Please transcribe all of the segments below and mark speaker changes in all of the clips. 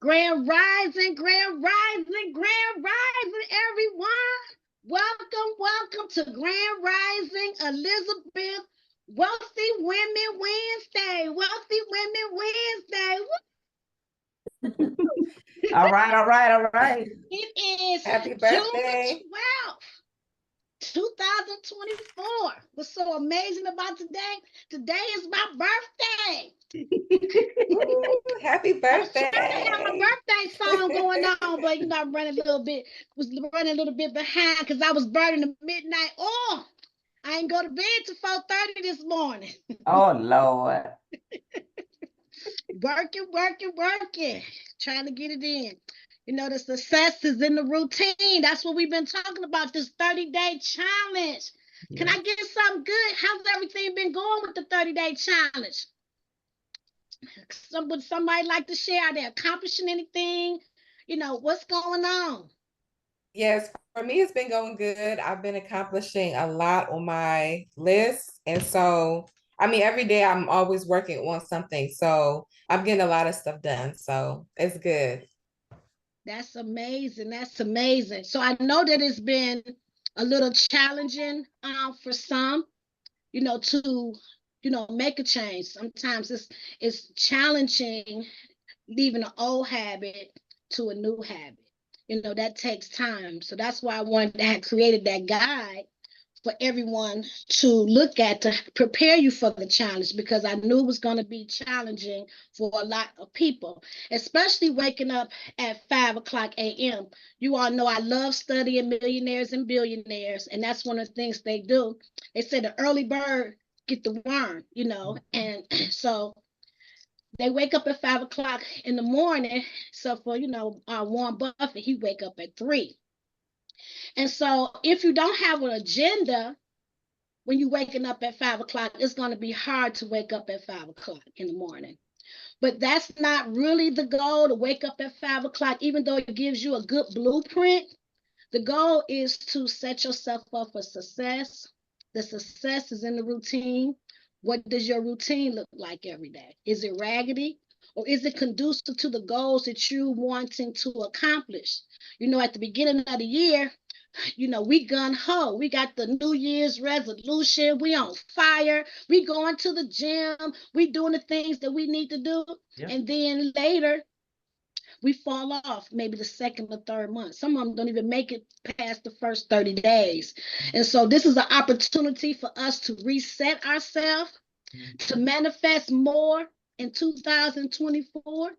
Speaker 1: Grand Rising, Grand Rising, everyone. Welcome to Grand Rising Elizabeth Wealthy Women Wednesday. Wealthy Women Wednesday.
Speaker 2: All right, all right, all right.
Speaker 1: It is
Speaker 2: Happy
Speaker 1: June
Speaker 2: birthday.
Speaker 1: the 12th, 2024. What's so amazing about today? Today is my birthday.
Speaker 2: Ooh, happy
Speaker 1: I was trying to have my
Speaker 2: birthday.
Speaker 1: birthday song going on, but I'm running a little bit, was running a little bit behind because I was burning the midnight oil. I ain't go to bed till 4:30 this morning.
Speaker 2: Oh, Lord.
Speaker 1: Working, trying to get it in. The success is in the routine. That's what we've been talking about, this 30-day challenge. Can
Speaker 2: Yeah.
Speaker 1: I get something good? How's everything been going with the 30-day challenge? Would somebody like to share? Are they accomplishing anything? What's going on?
Speaker 2: Yes, for me, it's been going good. I've been accomplishing a lot on my list. And so, I mean, every day I'm always working on something. So I'm getting a lot of stuff done. So it's good.
Speaker 1: That's amazing. That's amazing. So I know that it's been a little challenging for some, to make a change. Sometimes it's challenging leaving an old habit to a new habit. That takes time. So that's why I wanted to have created that guide for everyone to look at to prepare you for the challenge, because I knew it was going to be challenging for a lot of people, especially waking up at 5 o'clock a.m. You all know I love studying millionaires and billionaires, and that's one of the things they do. They say the early bird get the worm, and so they wake up at 5 o'clock in the morning. So for Warren Buffett, he wake up at 3. And so if you don't have an agenda when you're waking up at 5 o'clock, it's going to be hard to wake up at 5 o'clock in the morning. But that's not really the goal, to wake up at 5 o'clock, even though it gives you a good blueprint. The goal is to set yourself up for success. The success is in the routine. What does your routine look like every day? Is it raggedy? Or is it conducive to the goals that you're wanting to accomplish? At the beginning of the year, we gun ho. We got the New Year's resolution. We on fire. We going to the gym. We doing the things that we need to do.
Speaker 2: Yep.
Speaker 1: And then later we fall off, maybe the second or third month. Some of them don't even make it past the first 30 days. And so this is an opportunity for us to reset ourselves, to manifest more in 2024.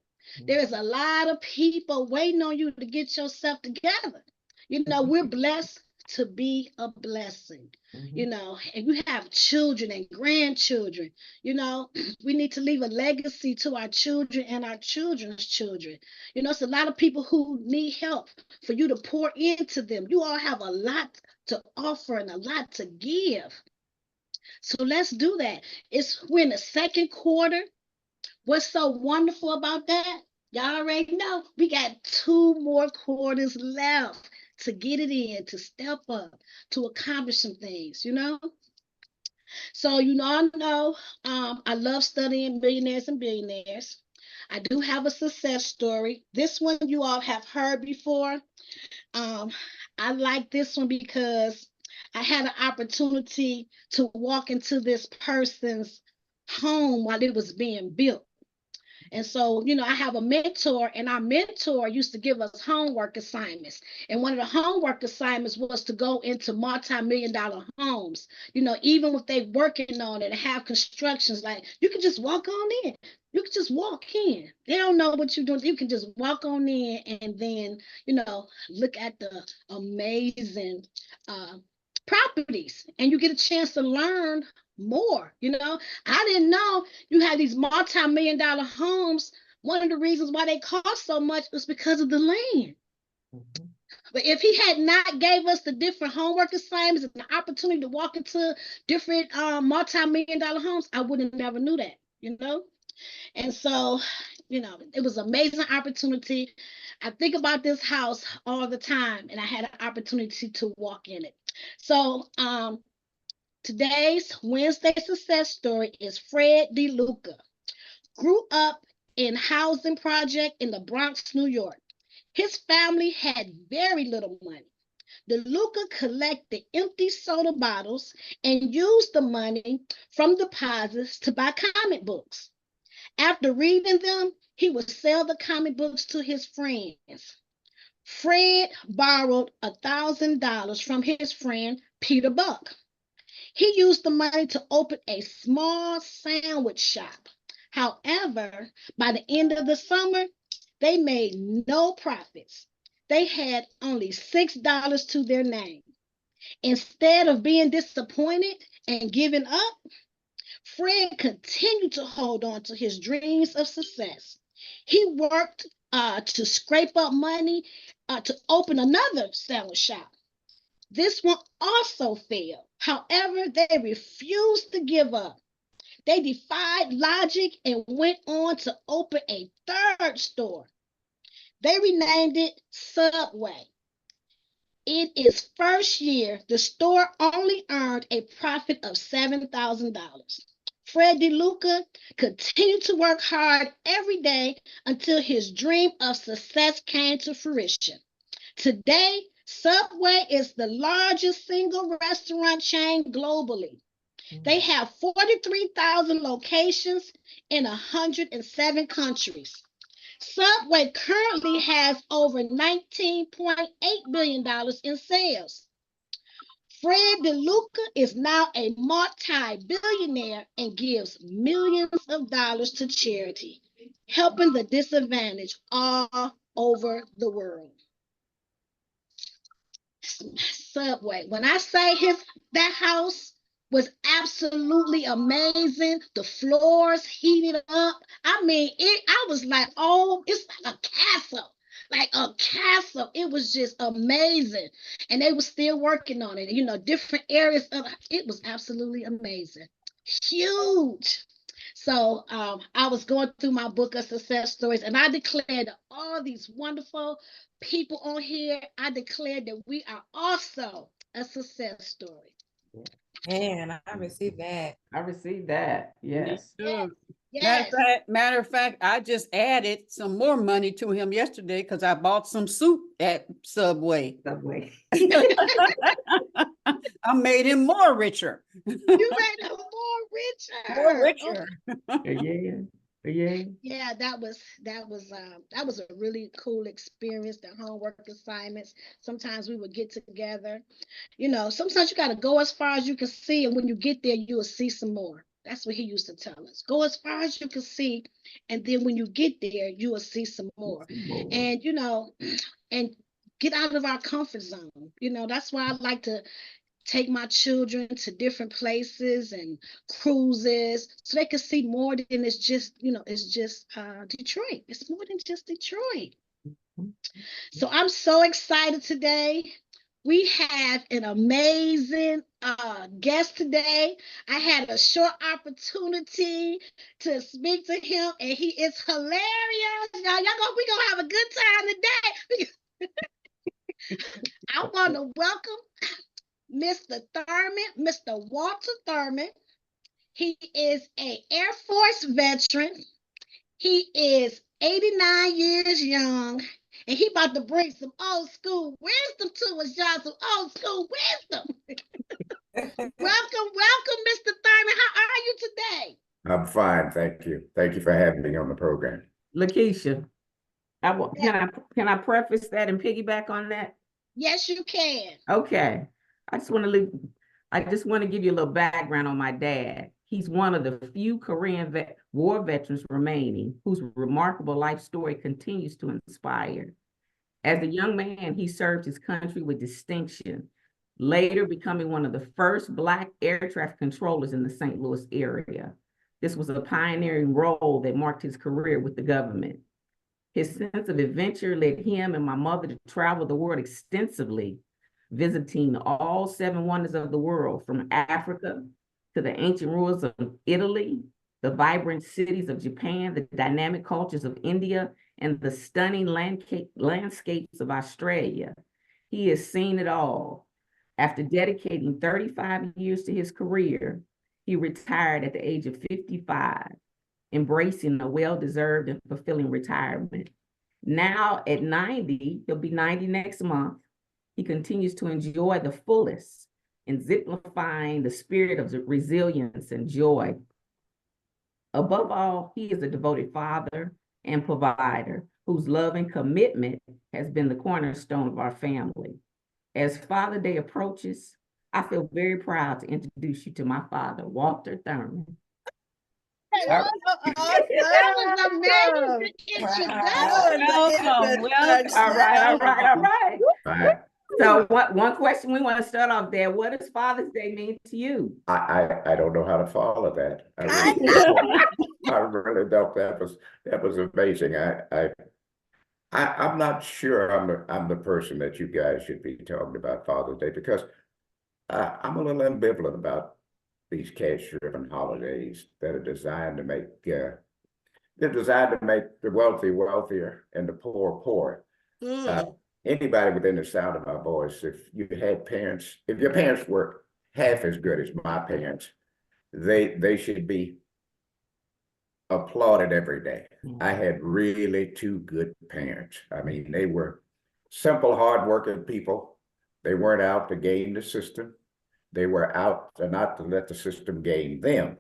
Speaker 1: There is a lot of people waiting on you to get yourself together. We're blessed to be a blessing. And you have children and grandchildren. We need to leave a legacy to our children and our children's children. It's a lot of people who need help for you to pour into them. You all have a lot to offer and a lot to give. So let's do that. We're in the second quarter. What's so wonderful about that? Y'all already know we got 2 more quarters left to get it in, to step up, to accomplish some things. So I know I love studying millionaires and billionaires. I do have a success story. This one you all have heard before. Um, I like this one because I had an opportunity to walk into this person's home while it was being built. And so, I have a mentor, and our mentor used to give us homework assignments. And one of the homework assignments was to go into multi-million-dollar homes. Even if they working on it and have constructions, like you can just walk on in. You can just walk in. They don't know what you're doing. You can just walk on in and then, look at the amazing properties, and you get a chance to learn more. I didn't know you had these multi-million-dollar homes. One of the reasons why they cost so much was because of the land. But if he had not gave us the different homework assignments and the opportunity to walk into different multi-million-dollar homes, I would have never knew that. And so, it was an amazing opportunity. I think about this house all the time, and I had an opportunity to walk in it. So today's Wednesday success story is Fred DeLuca. Grew up in housing project in the Bronx, New York. His family had very little money. DeLuca collected empty soda bottles and used the money from deposits to buy comic books. After reading them, he would sell the comic books to his friends. Fred borrowed $1,000 from his friend Peter Buck. He used the money to open a small sandwich shop. However, by the end of the summer, they made no profits. They had only $6 to their name. Instead of being disappointed and giving up, Fred continued to hold on to his dreams of success. He worked to scrape up money to open another sandwich shop. This one also failed. However, they refused to give up. They defied logic and went on to open a third store. They renamed it Subway. In its first year, the store only earned a profit of $7,000. Fred DeLuca continued to work hard every day until his dream of success came to fruition. Today, Subway is the largest single restaurant chain globally. They have 43,000 locations in 107 countries. Subway currently has over $19.8 billion in sales. Fred DeLuca is now a multi-billionaire and gives millions of dollars to charity, helping the disadvantaged all over the world. Subway. When I say that house was absolutely amazing, the floors heated up. I mean, I was like, oh, it's like a castle. Like a castle. It was just amazing. And they were still working on it. Different areas of it was absolutely amazing. Huge. So I was going through my book of success stories, and I declared all these wonderful people on here. I declared that we are also a success story.
Speaker 2: Man, I received that.
Speaker 3: I received that. Yes.
Speaker 1: Yes.
Speaker 4: Matter
Speaker 1: Yes.
Speaker 4: of fact, I just added some more money to him yesterday because I bought some soup at Subway.
Speaker 3: Subway.
Speaker 4: I made him more richer.
Speaker 1: You made him more richer.
Speaker 3: Yeah. Yeah.
Speaker 1: Yeah, that was a really cool experience. The homework assignments. Sometimes we would get together. Sometimes you got to go as far as you can see, and when you get there, you will see some more. That's what he used to tell us. Go as far as you can see, and then when you get there, you will see some more. And and get out of our comfort zone. That's why I like to take my children to different places and cruises so they can see more than it's just Detroit. It's more than just Detroit. So I'm so excited today. We have an amazing guest today. I had a short opportunity to speak to him, and he is hilarious. We gonna have a good time today. I want to welcome Mr. Thurman, Mr. Walter Thurman. He is an Air Force veteran. He is 89 years young, and he about to bring some old school wisdom to us, y'all. Some old school wisdom. Welcome, Mr. Thurman. How are you today?
Speaker 5: I'm fine, thank you. Thank you for having me on the program.
Speaker 3: Lakeisha, can I preface that and piggyback on that?
Speaker 1: Yes, you can.
Speaker 3: Okay. I just want to give you a little background on my dad. He's one of the few Korean war veterans remaining whose remarkable life story continues to inspire. As a young man, he served his country with distinction, later becoming one of the first Black air traffic controllers in the St. Louis area. This was a pioneering role that marked his career with the government. His sense of adventure led him and my mother to travel the world extensively, visiting all 7 wonders of the world, from Africa to the ancient ruins of Italy, the vibrant cities of Japan, the dynamic cultures of India, and the stunning landscapes of Australia. He has seen it all. After dedicating 35 years to his career, he retired at the age of 55. embracing a well-deserved and fulfilling retirement. Now at 90, he'll be 90 next month. He continues to enjoy the fullest, exemplifying the spirit of resilience and joy. Above all, he is a devoted father and provider whose love and commitment has been the cornerstone of our family. As Father Day approaches, I feel very proud to introduce you to my father, Walter Thurman.
Speaker 1: That was amazing introduction.
Speaker 4: Welcome.
Speaker 3: All right.
Speaker 5: All right.
Speaker 3: So one question we want to start off there. What does Father's Day mean to you?
Speaker 5: I don't know how to follow that. I really don't. That was amazing. I'm not sure I'm the person that you guys should be talking about Father's Day, because I'm a little ambivalent about these cash-driven holidays that are designed to make they're designed to make the wealthy wealthier and the poor poorer. Anybody within the sound of my voice, if your parents were half as good as my parents, they should be applauded every day. I had really two good parents. I mean, they were simple, hardworking people. They weren't out to game the system. They were out to not to let the system game them,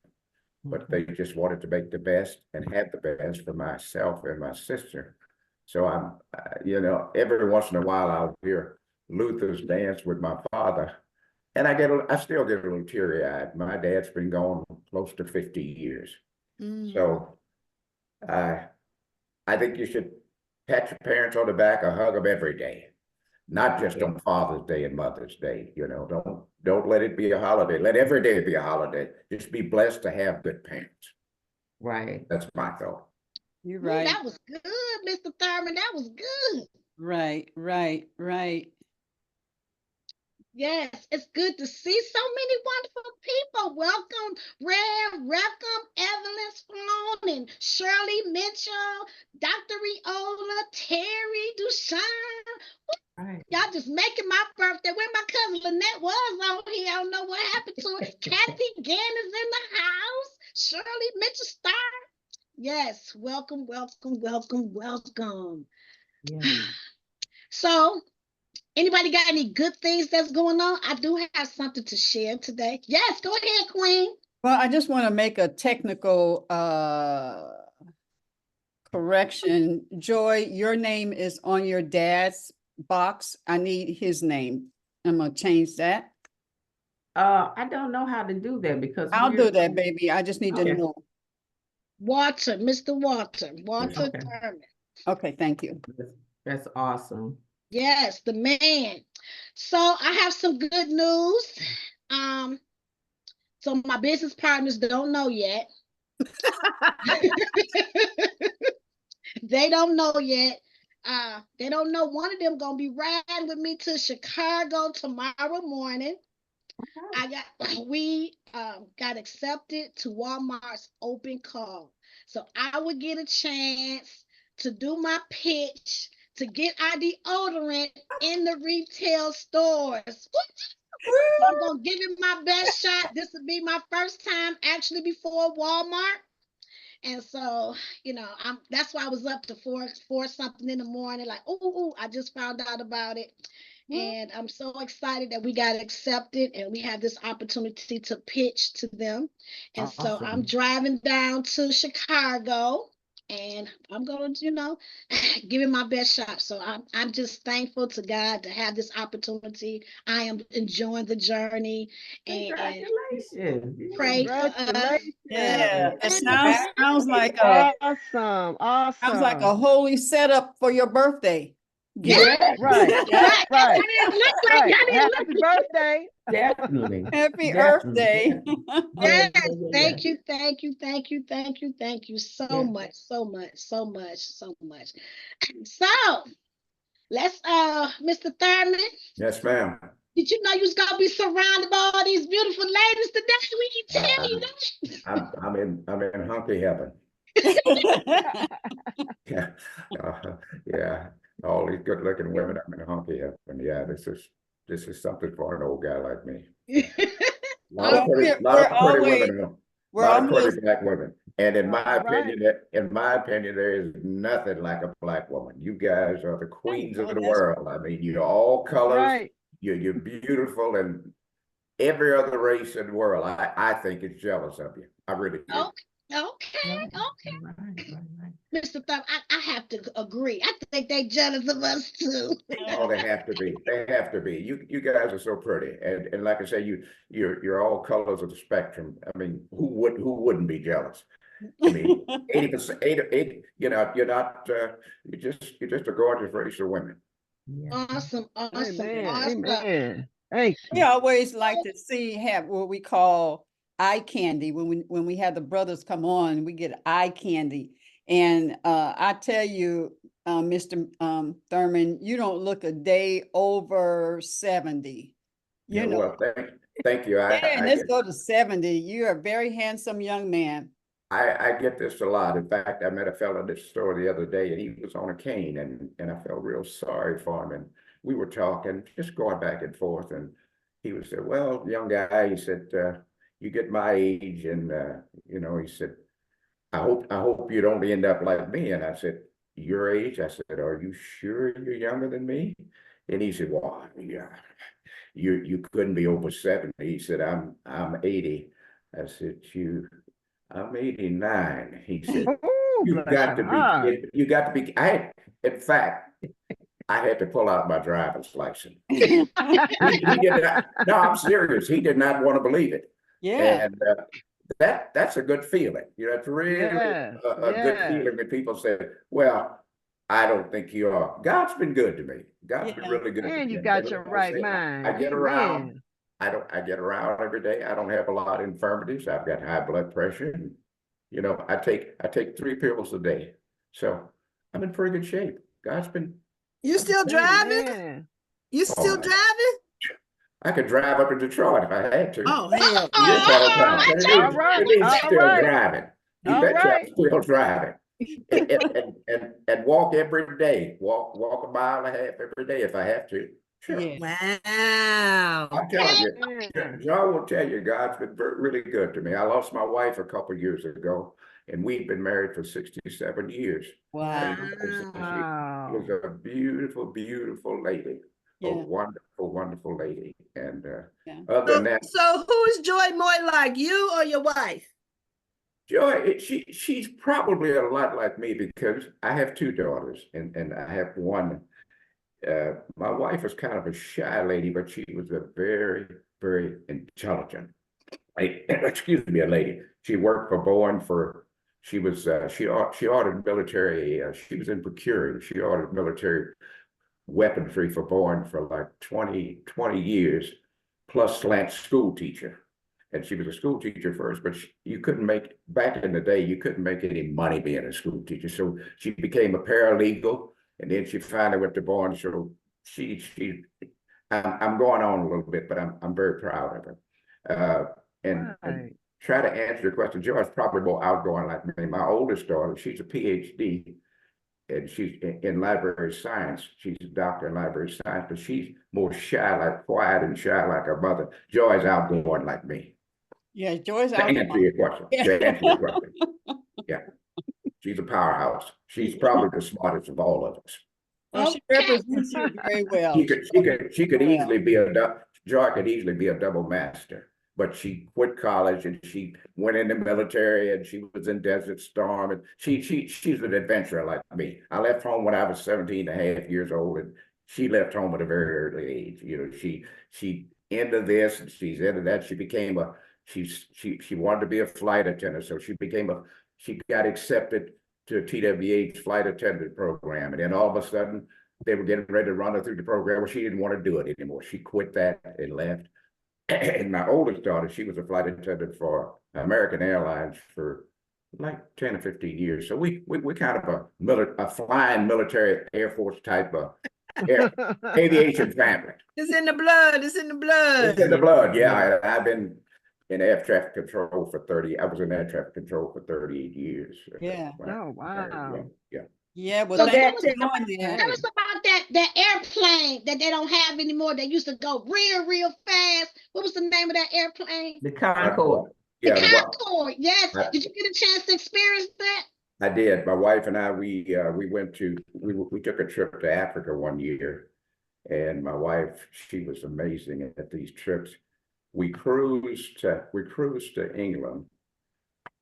Speaker 5: but they just wanted to make the best and have the best for myself and my sister. So I'm, every once in a while I'll hear Luther's dance with my father, and I still get a little teary-eyed. My dad's been gone close to 50 years. So I think you should pat your parents on the back or hug them every day, not just on Father's Day and Mother's Day. Don't let it be a holiday. Let every day be a holiday. Just be blessed to have good parents.
Speaker 3: Right.
Speaker 5: That's my thought.
Speaker 4: You're right.
Speaker 1: That was good, Mr. Thurman. That was good.
Speaker 4: Right.
Speaker 1: Yes, it's good to see so many wonderful people. Welcome, Rev, welcome, Evelyn Sloan and Shirley Mitchell, Dr. Riola, Terry Duchan.
Speaker 3: Right.
Speaker 1: Y'all just making my birthday. Where my cousin Lynette was on here. I don't know what happened to it. Kathy Gann is in the house. Shirley Mitchell Star. Yes, welcome.
Speaker 3: Yeah.
Speaker 1: So, anybody got any good things that's going on? I do have something to share today. Yes, go ahead, Queen.
Speaker 4: Well, I just want to make a technical correction. Joy, your name is on your dad's box. I need his name. I'm going to change that.
Speaker 3: I don't know how to do that because
Speaker 4: I'll do that, baby. I just need to know.
Speaker 1: Walter, Mr. Walter
Speaker 3: Okay.
Speaker 1: Thurman.
Speaker 4: Okay, thank you.
Speaker 3: That's awesome.
Speaker 1: Yes, the man. So I have some good news. So my business partners don't know yet. They don't know yet. They don't know. One of them gonna be riding with me to Chicago tomorrow morning. We got accepted to Walmart's open call. So I would get a chance to do my pitch to get our deodorant in the retail stores. I'm gonna give it my best shot. This will be my first time actually before Walmart. And so, that's why I was up to four something in the morning, like, oh, I just found out about it. And I'm so excited that we got accepted and we have this opportunity to pitch to them. And so I'm driving down to Chicago and I'm going to, give it my best shot. So I'm just thankful to God to have this opportunity. I am enjoying the journey. And
Speaker 3: Congratulations.
Speaker 1: Pray for us.
Speaker 4: Yeah, it sounds like
Speaker 6: awesome.
Speaker 4: Sounds like a holy setup for your birthday.
Speaker 3: Yeah.
Speaker 6: Right.
Speaker 1: I didn't look
Speaker 6: Happy birthday.
Speaker 3: Definitely.
Speaker 4: Happy Earth Day.
Speaker 1: Yes, thank you so much. So let's Mr. Thurman.
Speaker 5: Yes, ma'am.
Speaker 1: Did you know you was gonna be surrounded by all these beautiful ladies today? We didn't tell you that.
Speaker 5: I'm in hunky heaven. Yeah. All these good-looking women. I'm in hunky heaven. Yeah, this is something for an old guy like me. A lot of pretty women.
Speaker 4: We're
Speaker 5: lot of pretty
Speaker 4: almost,
Speaker 5: black women. And in my
Speaker 6: All right.
Speaker 5: opinion, there is nothing like a black woman. You guys are the queens of
Speaker 4: well,
Speaker 5: the
Speaker 4: that's,
Speaker 5: world. I mean, you're all
Speaker 6: That's
Speaker 5: colors.
Speaker 6: right.
Speaker 5: You're beautiful, and every other race in the world, I think is jealous of you. I really do.
Speaker 1: Okay.
Speaker 3: Right.
Speaker 1: Mr. Thumb, I have to agree. I think they jealous of us too.
Speaker 5: Oh, they have to be. They have to be. You guys are so pretty, and like I say, you're all colors of the spectrum. I mean, who wouldn't be jealous? I mean, 80%, 80, you're not. You're just a gorgeous race of women.
Speaker 3: Yeah.
Speaker 1: Awesome.
Speaker 6: Amen.
Speaker 1: Awesome.
Speaker 6: Amen. Thank
Speaker 4: we
Speaker 6: you.
Speaker 4: always like to have what we call eye candy. When we have the brothers come on, we get eye candy. And I tell you, Mr. Thurman, you don't look a day over 70. You
Speaker 5: Yeah,
Speaker 4: know,
Speaker 5: well, thank you.
Speaker 4: yeah, let's go to 70. You're a very handsome young man.
Speaker 5: I get this a lot. In fact, I met a fellow at the store the other day, and he was on a cane, and I felt real sorry for him. And we were talking, just going back and forth, and he was said, "Well, young guy," he said, "you get my age, and he said, I hope you don't end up like me." And I said, "Your age?" I said, "Are you sure you're younger than me?" And he said, "Well, yeah, you couldn't be over 70." He said, I'm 80. I said, I'm 89. He said,
Speaker 6: Oh, bless your heart.
Speaker 5: you got to be, in fact, I had to pull out my driver's license. He did not, no, I'm serious. He did not want to believe it.
Speaker 4: Yeah.
Speaker 5: And that's a good feeling. It's really
Speaker 6: Yes.
Speaker 5: a good
Speaker 6: Yes.
Speaker 5: feeling when people say, well, I don't think you are. God's been good to me. God's been really good to
Speaker 6: And
Speaker 5: me.
Speaker 6: you
Speaker 5: And
Speaker 6: got
Speaker 5: like
Speaker 6: your
Speaker 5: I
Speaker 6: right
Speaker 5: say,
Speaker 6: mind.
Speaker 5: I get around.
Speaker 6: Amen.
Speaker 5: I get around every day. I don't have a lot of infirmities. I've got high blood pressure. And, I take 3 pills a day. So I'm in pretty good shape. God's been.
Speaker 7: You still driving?
Speaker 6: Amen.
Speaker 7: You still
Speaker 5: man.
Speaker 7: driving?
Speaker 5: I could drive up to Detroit if I had to.
Speaker 7: Oh, hell.
Speaker 5: Yes, all the time. But
Speaker 6: All right.
Speaker 5: it is
Speaker 6: All
Speaker 5: still
Speaker 6: right.
Speaker 5: driving. You
Speaker 6: All
Speaker 5: bet you
Speaker 6: right.
Speaker 5: I'm still driving. And walk every day. Walk a mile and a half every day if I have to. Sure.
Speaker 4: Yeah.
Speaker 7: Wow.
Speaker 5: I'm telling you,
Speaker 6: Amen.
Speaker 5: John will tell you, God's been really good to me. I lost my wife a couple of years ago, and we've been married for 67 years.
Speaker 4: Wow.
Speaker 6: Wow.
Speaker 5: She was a beautiful, beautiful lady. A
Speaker 4: Yeah.
Speaker 5: wonderful, wonderful lady. And
Speaker 4: Yeah.
Speaker 5: other than that,
Speaker 7: So who is Joy more like, you or your wife?
Speaker 5: Joy, she's probably a lot like me because I have 2 daughters, and I have one. My wife was kind of a shy lady, but she was a very, very intelligent, excuse me, a lady. She worked for Boeing she ordered military, she was in procuring. She ordered military weaponry for Boeing for like 20 years, plus slant school teacher. And she was a school teacher first, but you couldn't back in the day, you couldn't make any money being a school teacher. So she became a paralegal, and then she finally went to Boeing. So I'm going on a little bit, but I'm very proud of her. And
Speaker 6: Right.
Speaker 5: try to answer your question. Joy's probably more outgoing like me. My oldest daughter, she's a PhD, and she's in library science. She's a doctor in library science, but she's more shy, quiet and shy like her mother. Joy's outgoing like me.
Speaker 4: Yeah, Joy's
Speaker 5: To
Speaker 4: out.
Speaker 5: answer your question. To answer your question. Yeah. She's a powerhouse. She's probably the smartest of all of us.
Speaker 4: Well, she represents you very well.
Speaker 5: She could easily be Joy could easily be a double master, but she quit college and she went in the military and she was in Desert Storm, and she's an adventurer like me. I left home when I was 17 and a half years old, and she left home at a very early age. She into this and she's into that. She wanted to be a flight attendant, so she got accepted to TWA's flight attendant program. And then all of a sudden, they were getting ready to run her through the program. Well, she didn't want to do it anymore. She quit that and left. And my oldest daughter, she was a flight attendant for American Airlines for like 10 or 15 years. So we kind of a flying military Air Force type of aviation family.
Speaker 7: It's in the blood. It's in the blood.
Speaker 5: It's in the blood, yeah. I've been in air traffic control I was in air traffic control for 38 years.
Speaker 4: Yeah.
Speaker 6: Oh, wow.
Speaker 5: Yeah.
Speaker 4: Yeah, well,
Speaker 1: So
Speaker 4: thank you
Speaker 7: that-
Speaker 4: for doing that.
Speaker 1: tell us about that airplane that they don't have anymore that used to go real fast. What was the name of that airplane?
Speaker 3: The Concord.
Speaker 1: The
Speaker 5: Yeah,
Speaker 1: Concord, yes.
Speaker 5: I,
Speaker 1: Did you get a chance to experience that?
Speaker 5: I did. My wife and I, we took a trip to Africa one year, and my wife, she was amazing at these trips. We cruised to England,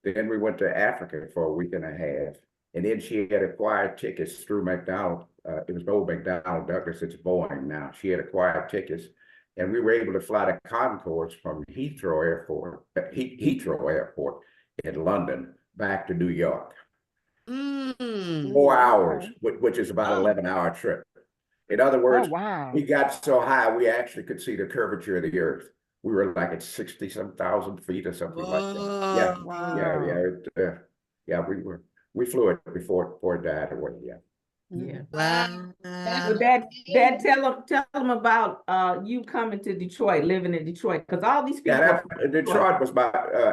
Speaker 5: then we went to Africa for a week and a half, and then she had acquired tickets through McDonald. It was old McDonnell Douglas. It's Boeing now. She had acquired tickets, and we were able to fly to Concourse from Heathrow Airport in London back to New York. 4 hours, which is about 11-hour trip. In other
Speaker 6: Oh,
Speaker 5: words,
Speaker 6: wow.
Speaker 5: we got so high we actually could see the curvature of the earth. We were like at 60-some thousand feet or something like that. Yeah,
Speaker 6: Wow.
Speaker 5: yeah. We flew it before it died away. Yeah.
Speaker 3: Yeah.
Speaker 7: Wow.
Speaker 3: So Dad, tell them about you coming to Detroit, living in Detroit, because all these people.
Speaker 5: Yeah, Detroit was my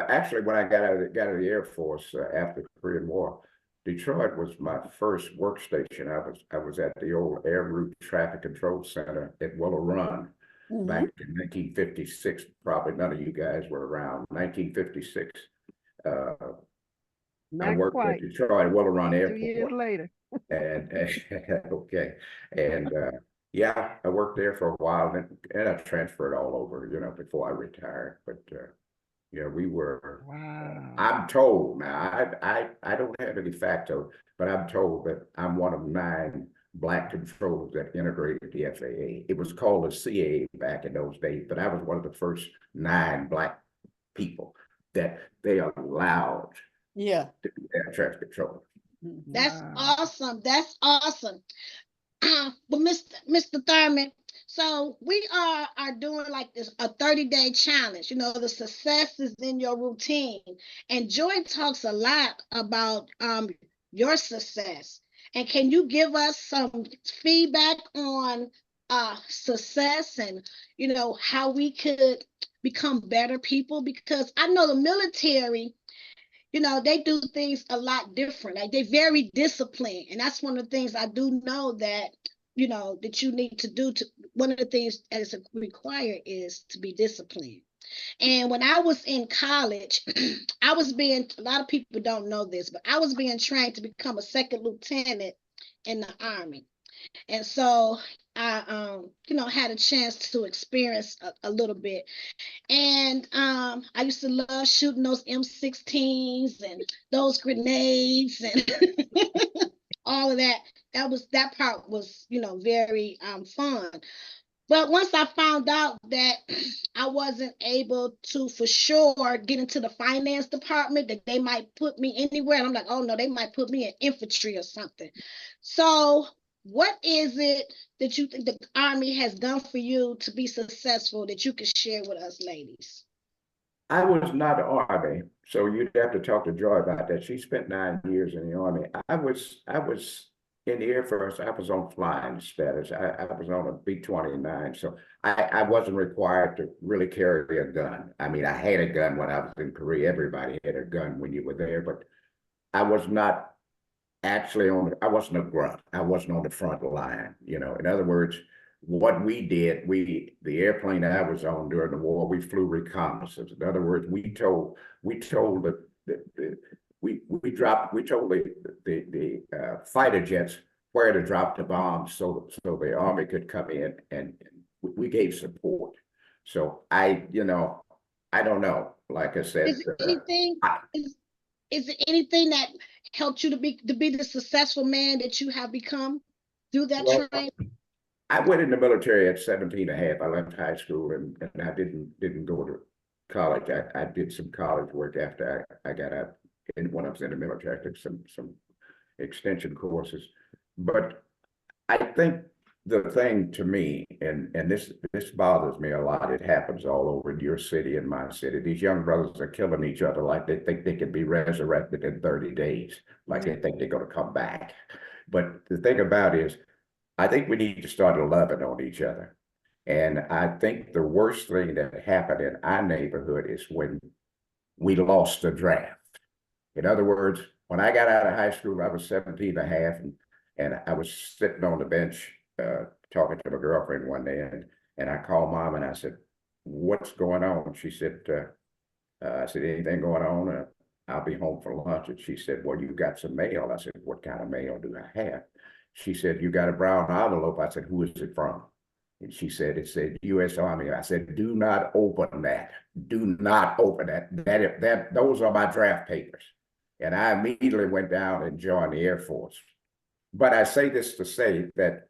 Speaker 5: actually when I got out of the Air Force after the Korean War. Detroit was my first workstation. I was at the old Air Route Traffic Control Center at Willow Run back in 1956. Probably none of you guys were around. 1956. I
Speaker 6: Not
Speaker 5: worked at
Speaker 6: quite.
Speaker 5: Detroit Willow Run
Speaker 6: 2 years
Speaker 5: Airport.
Speaker 6: later.
Speaker 5: And okay, and yeah, I worked there for a while, and I transferred all over, before I retired. But yeah, we were.
Speaker 6: Wow.
Speaker 5: I'm told now. I don't have any facto, but I'm told that I'm one of 9 black controllers that integrated the FAA. It was called the CAA back in those days, but I was one of the first 9 black people that they allowed to be air traffic controllers.
Speaker 1: That's
Speaker 6: Wow.
Speaker 1: awesome. That's awesome. But Mr. Thurman, so we are doing like this a 30-day challenge. The success is in your routine. And Joy talks a lot about your success. And can you give us some feedback on success and how we could become better people? Because I know the military, they do things a lot different. Like they're very disciplined. And that's one of the things I do know that, that you need to do. One of the things that is required is to be disciplined. And when I was in college, a lot of people don't know this, but I was being trained to become a second lieutenant in the Army. And so I, had a chance to experience a little bit. And I used to love shooting those M16s and those grenades and all of that. That part was, very fun. But once I found out that I wasn't able to, for sure, get into the finance department, that they might put me anywhere, and I'm like, oh no, they might put me in infantry or something. So what is it that you think the Army has done for you to be successful that you could share with us, ladies?
Speaker 5: I was not Army, so you'd have to talk to Joy about that. She spent 9 years in the Army. I was in the Air Force. I was on flying status. I was on a B-29, so I wasn't required to really carry a gun. I mean, I had a gun when I was in Korea. Everybody had a gun when you were there, but I was not actually I wasn't a grunt. I wasn't on the front line. In other words, what we did, the airplane that I was on during the war, we flew reconnaissance. In other words, we told we told the fighter jets where to drop the bombs so the Army could come in, and we gave support. So I don't know. Like I said,
Speaker 1: is it anything that helped you to be the successful man that you have become through that training?
Speaker 5: I went in the military at 17 and a half. I left high school and I didn't go to college. I did some college work after I got out. And when I was in the military, I took some extension courses. But I think the thing to me, and this bothers me a lot, it happens all over in your city and my city. These young brothers are killing each other like they think they can be resurrected in 30 days, like they think they're going to come back. But the thing about it is, I think we need to start loving on each other. And I think the worst thing that happened in our neighborhood is when we lost the draft. In other words, when I got out of high school, I was 17 and a half, and I was sitting on the bench talking to my girlfriend one day, and I called Mom and I said, "What's going on?" She said, I said, anything going on? I'll be home for lunch. And she said, well, you got some mail. I said, what kind of mail do I have? She said, you got a brown envelope. I said, who is it from? And she said, it said U.S. Army. I said, do not open that. Do not open that. Those are my draft papers. And I immediately went down and joined the Air Force. But I say this to say that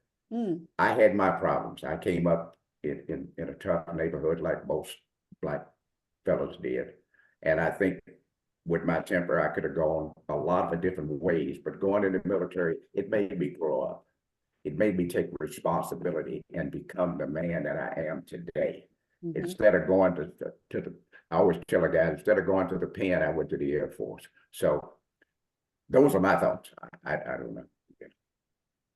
Speaker 5: I had my problems. I came up in a tough neighborhood like most Black fellows did. And I think with my temper, I could have gone a lot of different ways, but going in the military, it made me grow up. It made me take responsibility and become the man that I am today. Instead of going to the, I always tell a guy, instead of going to the pen, I went to the Air Force. So those are my thoughts. I don't know.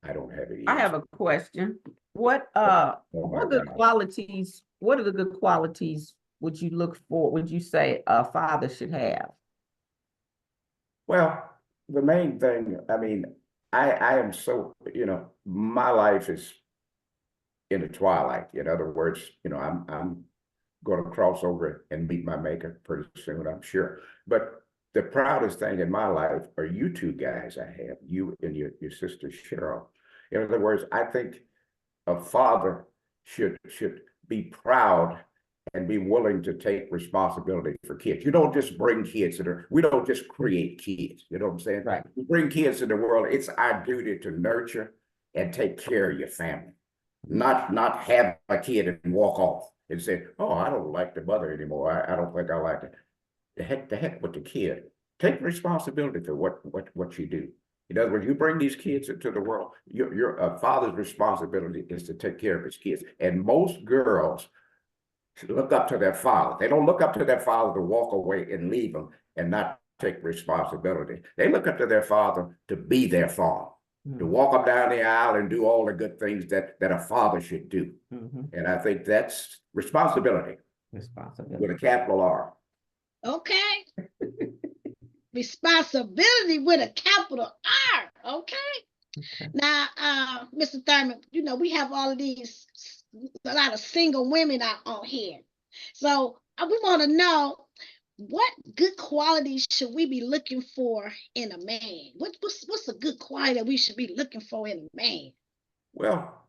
Speaker 5: I don't have any.
Speaker 3: I have a question. What what good qualities, what are the good qualities would you look for, would you say a father should have?
Speaker 5: Well, the main thing, I mean, I am so, my life is in the twilight. In other words, I'm going to cross over and meet my maker pretty soon, I'm sure. But the proudest thing in my life are you two guys I have, you and your sister Cheryl. In other words, I think a father should be proud and be willing to take responsibility for kids. You don't just bring kids we don't just create kids, you know what I'm saying?
Speaker 3: Right.
Speaker 5: We bring kids in the world, it's our duty to nurture and take care of your family. Not have a kid and walk off and say, oh, I don't like the mother anymore. I don't think I like it. The heck with the kid. Take responsibility for what you do. In other words, you bring these kids into the world, your father's responsibility is to take care of his kids. And most girls look up to their father. They don't look up to their father to walk away and leave them and not take responsibility. They look up to their father to be their father, to walk up down the aisle and do all the good things that a father should do. And I think that's responsibility.
Speaker 3: Responsibility.
Speaker 5: With a capital R.
Speaker 1: Okay. Responsibility with a capital R. Okay. Now, Mr. Thurman, we have all of these, a lot of single women out on here. So we want to know, what good qualities should we be looking for in a man? What's a good quality that we should be looking for in a man?
Speaker 5: Well,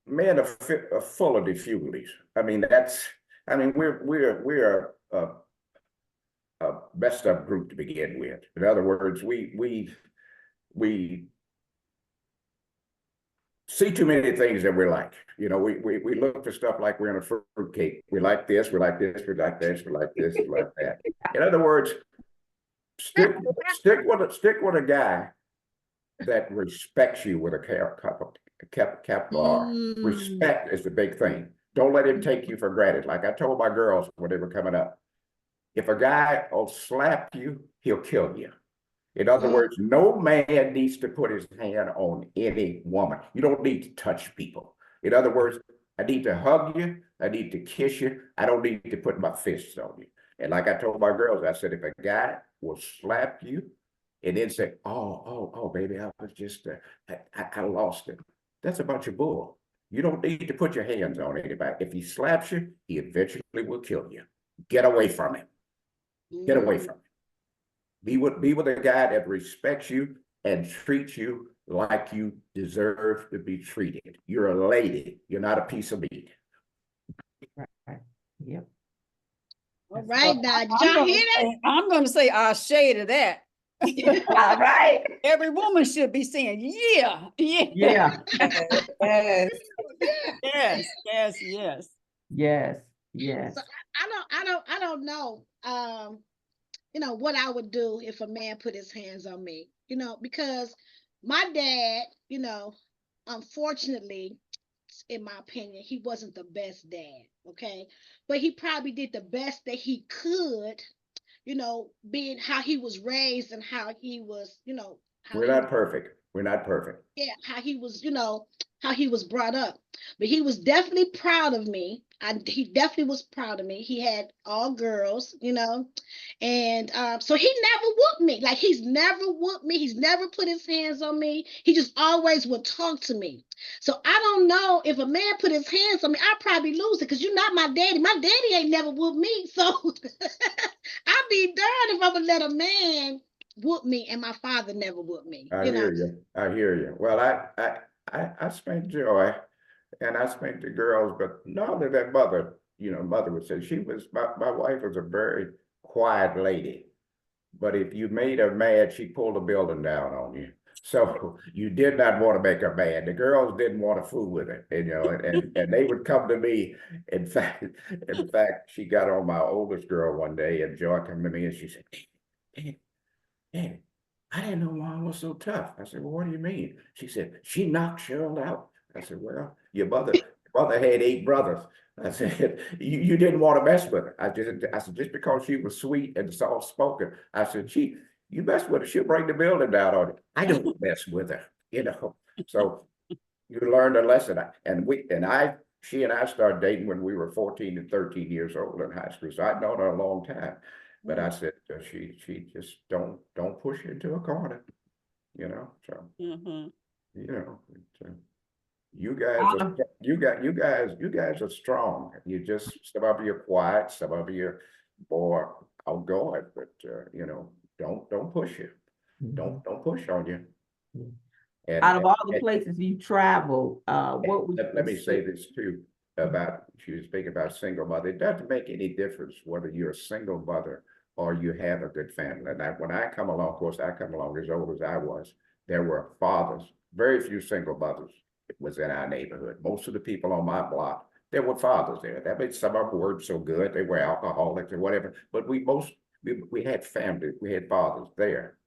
Speaker 5: men are full of difficulties. I mean, we're a messed up group to begin with. In other words, we see too many things that we like. We look for stuff like we're in a fruit cake. We like this, we like this, we like this, we like this, we like that. In other words, stick with a guy that respects you with a capital R. Respect is the big thing. Don't let him take you for granted. Like I told my girls when they were coming up, if a guy will slap you, he'll kill you. In other words, no man needs to put his hand on any woman. You don't need to touch people. In other words, I need to hug you. I need to kiss you. I don't need to put my fists on you. And like I told my girls, I said, if a guy will slap you and then say, oh, baby, I was just, I lost it. That's a bunch of bull. You don't need to put your hands on anybody. If he slaps you, he eventually will kill you. Get away from him. Get away from him. Be with a guy that respects you and treats you like you deserve to be treated. You're a lady. You're not a piece of meat.
Speaker 3: Right. Yep.
Speaker 1: All right, now, did y'all hear that?
Speaker 4: I'm going to say our shade of that.
Speaker 3: All right.
Speaker 4: Every woman should be saying, yeah.
Speaker 3: Yeah.
Speaker 2: Yes.
Speaker 3: Yes.
Speaker 1: So I don't know. What I would do if a man put his hands on me, because my dad, unfortunately, in my opinion, he wasn't the best dad. Okay. But he probably did the best that he could, being how he was raised and how he was,
Speaker 5: We're not perfect. We're not perfect.
Speaker 1: Yeah, how he was, how he was brought up. But he was definitely proud of me. he definitely was proud of me. He had all girls, and so he never whooped me. Like, he's never whooped me. He's never put his hands on me. He just always would talk to me. So I don't know, if a man put his hands on me, I'd probably lose it, because you're not my daddy. My daddy ain't never whooped me. So I'd be darned if I would let a man whoop me, and my father never whooped me.
Speaker 5: I hear you. I hear you. Well, I spanked Joy, and I spanked the girls, but not that mother, mother would say, my wife was a very quiet lady. But if you made her mad, she pulled the building down on you. So you did not want to make her mad. The girls didn't want to fool with her, and they would come to me. In fact, she got on my oldest girl one day, and Joy came to me and she said, Dad, I didn't know Mom was so tough. I said, well, what do you mean? She said, she knocked Cheryl out. I said, well, your mother had 8 brothers. I said, you didn't want to mess with her. I said, just because she was sweet and soft spoken. I said, you mess with her, she'll bring the building down on you. I don't mess with her, So you learned a lesson. She and I started dating when we were 14 and 13 years old in high school. So I'd known her a long time. But I said, she just don't push her into a corner, So you guys are strong. Some of you are quiet, some of you are more outgoing, but don't push you. Don't push on you. And
Speaker 3: out of all the places you travel, what would
Speaker 5: let me say this too about, she was speaking about single mother. It doesn't make any difference whether you're a single mother or you have a good family. And when I come along, of course, I come along as old as I was, there were fathers, very few single mothers was in our neighborhood. Most of the people on my block, there were fathers there. That means some of them weren't so good. They were alcoholics or whatever, but we had family, we had fathers there.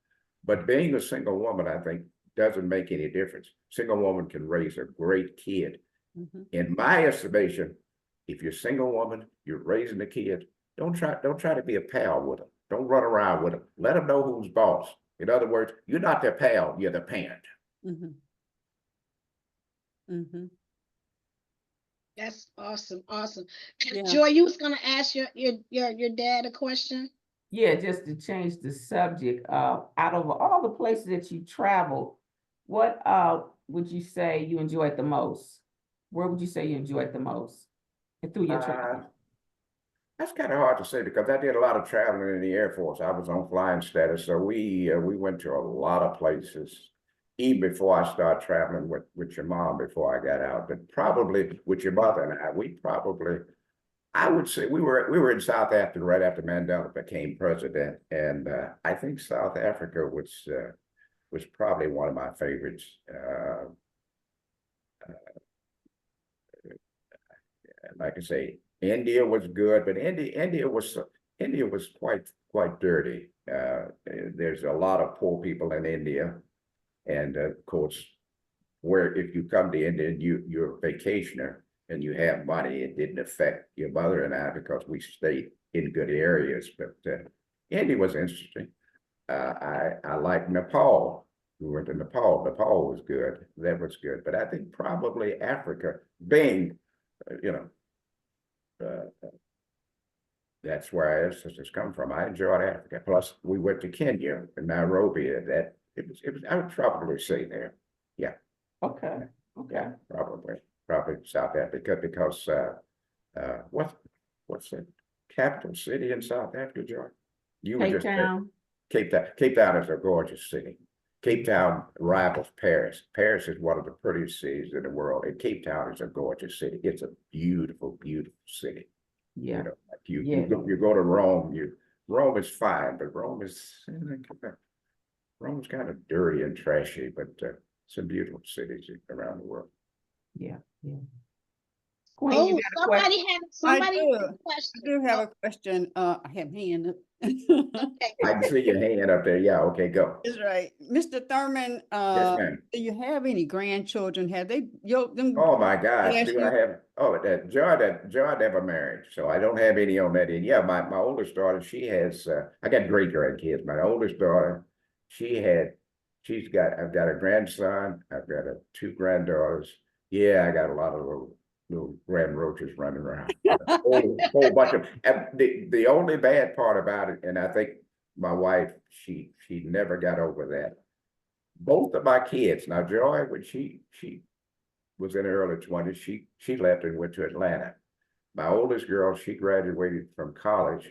Speaker 5: But being a single woman, I think, doesn't make any difference. Single woman can raise a great kid. In my estimation, if you're a single woman, you're raising a kid, don't try to be a pal with them. Don't run around with them. Let them know who's boss. In other words, you're not their pal, you're the parent.
Speaker 1: That's awesome. Awesome.
Speaker 4: Yeah.
Speaker 1: Joy, you was gonna ask your dad a question?
Speaker 3: Yeah, just to change the subject, out of all the places that you travel, what would you say you enjoyed the most? Where would you say you enjoyed the most through your travel?
Speaker 5: That's kind of hard to say because I did a lot of traveling in the Air Force. I was on flying status, so we went to a lot of places. Even before I started traveling with your mom, before I got out, but probably with your mother and I would say we were in South Africa right after Mandela became president, and I think South Africa was probably one of my favorites. Like I say, India was good, but India was quite dirty. There's a lot of poor people in India, and of course, where if you come to India and you're a vacationer and you have money, it didn't affect your mother and I because we stayed in good areas. But India was interesting. I like Nepal. We went to Nepal. Nepal was good. That was good. But I think probably Africa, being, that's where our ancestors come from. I enjoyed Africa. Plus, we went to Kenya and Nairobi. It was. I would probably say there. Yeah.
Speaker 3: Okay.
Speaker 5: Yeah, probably South Africa because what's the capital city in South Africa, George? You were
Speaker 3: Cape Town.
Speaker 5: Cape Town. Cape Town is a gorgeous city. Cape Town rivals Paris. Paris is one of the prettiest cities in the world, and Cape Town is a gorgeous city. It's a beautiful, beautiful city.
Speaker 3: Yeah.
Speaker 5: You go to Rome. Rome is fine, but Rome's kind of dirty and trashy, but some beautiful cities around the world.
Speaker 3: Yeah. Queen, you got a question?
Speaker 1: Somebody had a
Speaker 4: I
Speaker 1: question.
Speaker 4: do have a question. I have hand.
Speaker 1: Okay.
Speaker 5: I can see your hand up there. Yeah, okay, go.
Speaker 4: That's right. Mr. Thurman,
Speaker 5: Yes, ma'am.
Speaker 4: do you have any grandchildren? Have they,
Speaker 5: Oh my gosh,
Speaker 4: Yes,
Speaker 5: do I have? Oh, John never married, so I don't have any on that end. Yeah, my oldest daughter, she has. I got great grandkids. My oldest daughter, I've got a grandson. I've got 2 granddaughters. Yeah, I got a lot of little little grand roaches running around. Whole bunch of, and the only bad part about it, and I think my wife, she never got over that. Both of my kids, now Joy, when she was in her early 20s, she left and went to Atlanta. My oldest girl, she graduated from college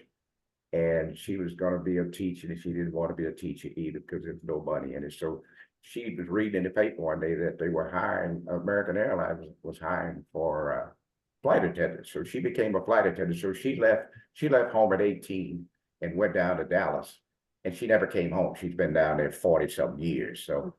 Speaker 5: and she was going to be a teacher, and she didn't want to be a teacher either because there's no money in it. So she was reading in the paper one day that they were hiring, American Airlines was hiring for flight attendants. So she became a flight attendant. So she left home at 18 and went down to Dallas, and she never came home. She's been down there 40 some years. So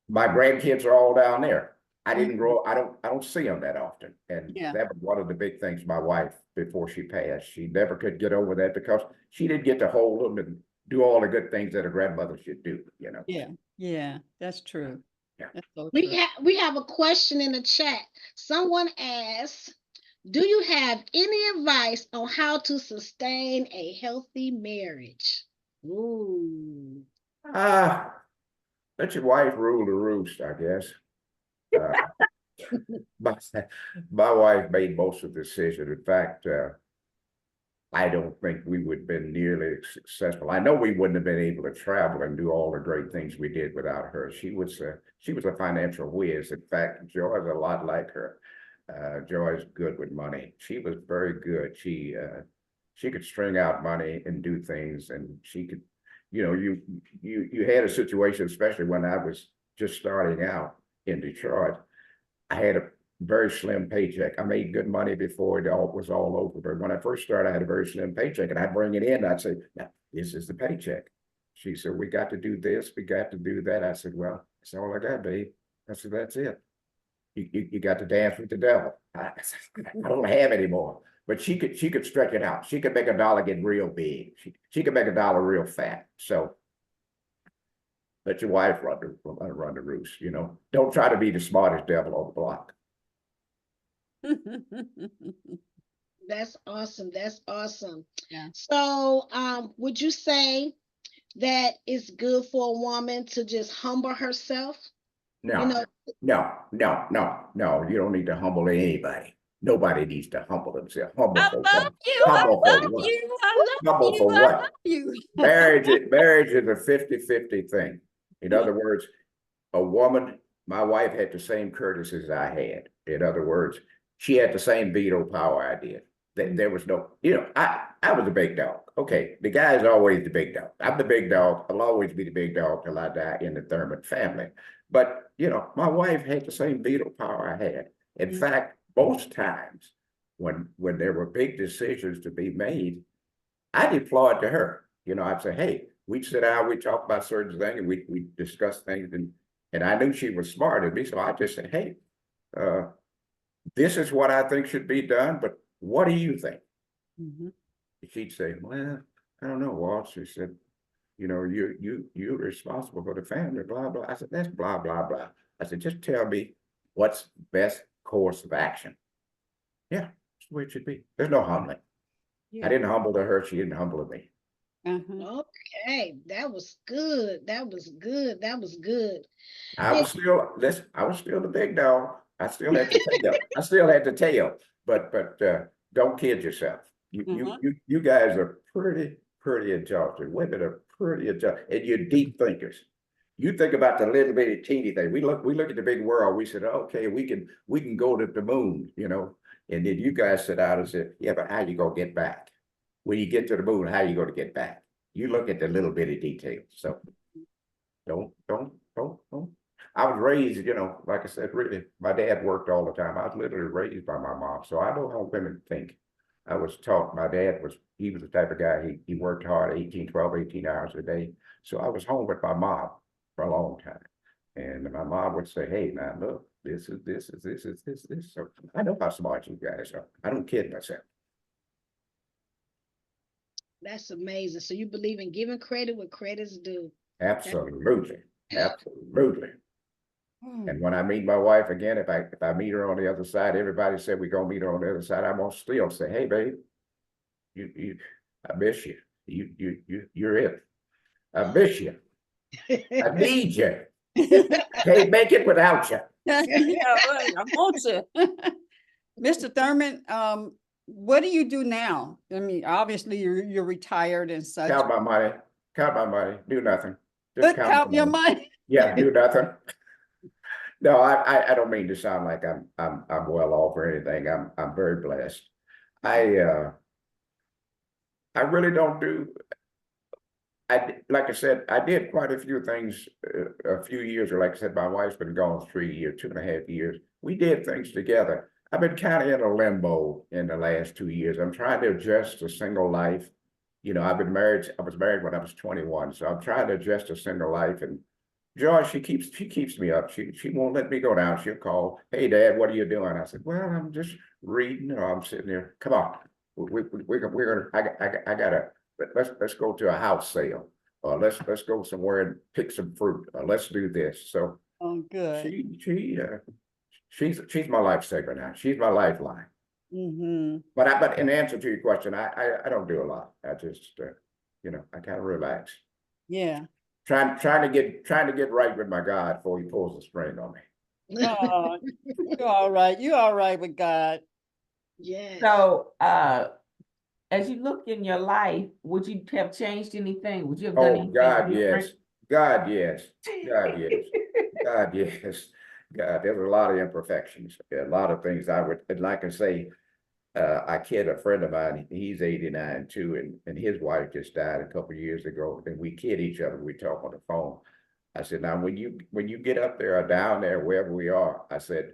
Speaker 5: my grandkids are all down there. I didn't grow, I don't see them that often. And that was one of the big things my wife, before she passed, she never could get over that because she didn't get to hold them and do all the good things that a grandmother should do, you know.
Speaker 4: Yeah, that's true.
Speaker 5: Yeah.
Speaker 4: That's so
Speaker 1: We
Speaker 4: true.
Speaker 1: have a question in the chat. Someone asks, do you have any advice on how to sustain a healthy marriage? Ooh.
Speaker 5: Let your wife rule the roost, I guess. My wife made most of the decision. In fact, I don't think we would have been nearly successful. I know we wouldn't have been able to travel and do all the great things we did without her. She was a financial whiz. In fact, Joy's a lot like her. Joy's good with money. She was very good. She could string out money and do things, and she could, you know, you had a situation, especially when I was just starting out in Detroit. I had a very slim paycheck. I made good money before it all was all over. But when I first started, I had a very slim paycheck, and I'd bring it in. And I'd say, now, this is the paycheck. She said, we got to do this. We got to do that. I said, well, that's all I got, babe. I said, that's it. You got to dance with the devil. I don't have any more. But she could stretch it out. She could make a dollar get real big. She could make a dollar real fat. So let your wife run the roost, you know. Don't try to be the smartest devil on the block.
Speaker 1: That's awesome. That's awesome.
Speaker 4: Yeah.
Speaker 1: So, would you say that it's good for a woman to just humble herself?
Speaker 5: No,
Speaker 1: You know,
Speaker 5: no. You don't need to humble anybody. Nobody needs to humble themselves. Humble
Speaker 7: I
Speaker 5: for
Speaker 7: love
Speaker 5: what?
Speaker 7: you. I
Speaker 5: Humble for
Speaker 7: love
Speaker 5: what?
Speaker 7: you. I love
Speaker 5: Humble
Speaker 7: you.
Speaker 5: for
Speaker 7: I
Speaker 5: what?
Speaker 7: love you.
Speaker 5: Marriage is a 50-50 thing. In other words, a woman, my wife had the same courtesies I had. In other words, she had the same veto power I did. There was no, you know, I was the big dog. Okay, the guy's always the big dog. I'm the big dog. I'll always be the big dog till I die in the Thurman family. But, you know, my wife had the same veto power I had. In fact, most times when there were big decisions to be made, I deployed to her. You know, I'd say, hey, we'd sit down, we'd talk about certain things, and we discuss things, and I knew she was smarter than me, so I just said, hey, this is what I think should be done, but what do you think? She'd say, well, I don't know, Walt. She said, you know, you're responsible for the family, blah, blah. I said, that's blah, blah, blah. I said, just tell me what's best course of action. Yeah, that's the way it should be. There's no humbling. I didn't humble to her, she didn't humble to me.
Speaker 1: okay, that was good. That was good. That was good.
Speaker 5: I was still the big dog. I still had the tail. I still had the tail. But don't kid yourself. You guys are pretty intelligent. Women are pretty intelligent, and you're deep thinkers. You think about the little bitty teeny thing. We look at the big world. We said, okay, we can go to the moon, you know. And then you guys sit out and said, yeah, but how you gonna get back? When you get to the moon, how you gonna get back? You look at the little bitty details. So don't. I was raised, you know, like I said, really, my dad worked all the time. I was literally raised by my mom. So I know how women think. I was taught, my dad he was the type of guy, he worked hard 12, 18 hours a day. So I was home with my mom for a long time. And my mom would say, hey, now look, this is this. So I know how smart you guys are. I don't kid myself.
Speaker 1: That's amazing. So you believe in giving credit where credit's due.
Speaker 5: Absolutely. Absolutely. And when I meet my wife again, if I meet her on the other side, everybody said we're gonna meet her on the other side. I'm gonna still say, hey, babe, I miss you. You're it. I miss you. I need you. Can't make it without you.
Speaker 4: Yeah, I want you. Mr. Thurman, what do you do now? I mean, obviously you're retired and such.
Speaker 5: Count my money, do nothing. Just
Speaker 4: But count your money.
Speaker 5: Yeah, do nothing. No, I don't mean to sound like I'm well off or anything. I'm very blessed. I really don't do. Like I said, I did quite a few things a few years, or like I said, my wife's been gone 3 years, 2.5 years. We did things together. I've been kind of in a limbo in the last 2 years. I'm trying to adjust to single life. You know, I've been married. I was married when I was 21, so I'm trying to adjust to single life. And Joy, she keeps me up. She won't let me go down. She'll call, "Hey, Dad, what are you doing?" I said, "Well, I'm just reading. Or I'm sitting there. Come on, we're gonna. I gotta. Let's go to a house sale. Or let's go somewhere and pick some fruit. Or let's do this." So
Speaker 4: Oh, good.
Speaker 5: she's my lifesaver now. She's my lifeline.
Speaker 4: Mm-hmm.
Speaker 5: But in answer to your question, I don't do a lot. I just you know, I kind of relax.
Speaker 4: Yeah.
Speaker 5: Trying to get right with my God before he pulls the string on me.
Speaker 4: Oh, you're all right. You're all right with God.
Speaker 1: Yes.
Speaker 3: So, as you look in your life, would you have changed anything? Would you have done
Speaker 5: Oh
Speaker 3: anything
Speaker 5: God,
Speaker 3: different?
Speaker 5: yes. God, yes. God, yes. God, yes. God, there's a lot of imperfections. A lot of things I would, and like I say, I kid a friend of mine, he's 89 too, and his wife just died a couple of years ago, and we kid each other, we talk on the phone. I said, now when you get up there or down there, wherever we are, I said,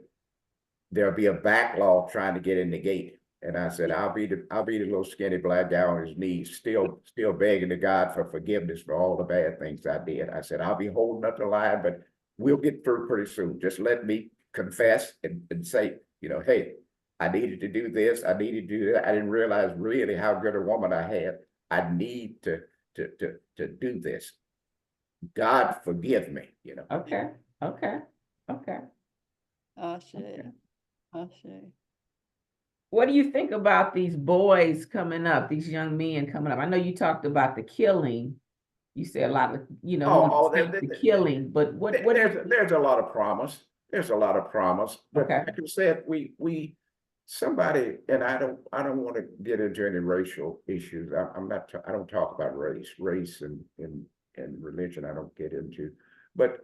Speaker 5: there'll be a backlog trying to get in the gate. And I said, I'll be the little skinny black guy on his knees, still begging to God for forgiveness for all the bad things I did. I said, I'll be holding up the line, but we'll get through pretty soon. Just let me confess and say, you know, hey, I needed to do this. I needed to do that. I didn't realize really how good a woman I had. I need to do this. God forgive me, you know.
Speaker 3: Okay.
Speaker 4: Oh, shit. Oh, shit.
Speaker 3: What do you think about these boys coming up, these young men coming up? I know you talked about the killing. You said a lot of, you know, the killing, but
Speaker 5: there's a lot of promise. There's a lot of promise. But
Speaker 3: okay.
Speaker 5: like you said, somebody, and I don't want to get into any racial issues. I don't talk about race and religion. I don't get into, but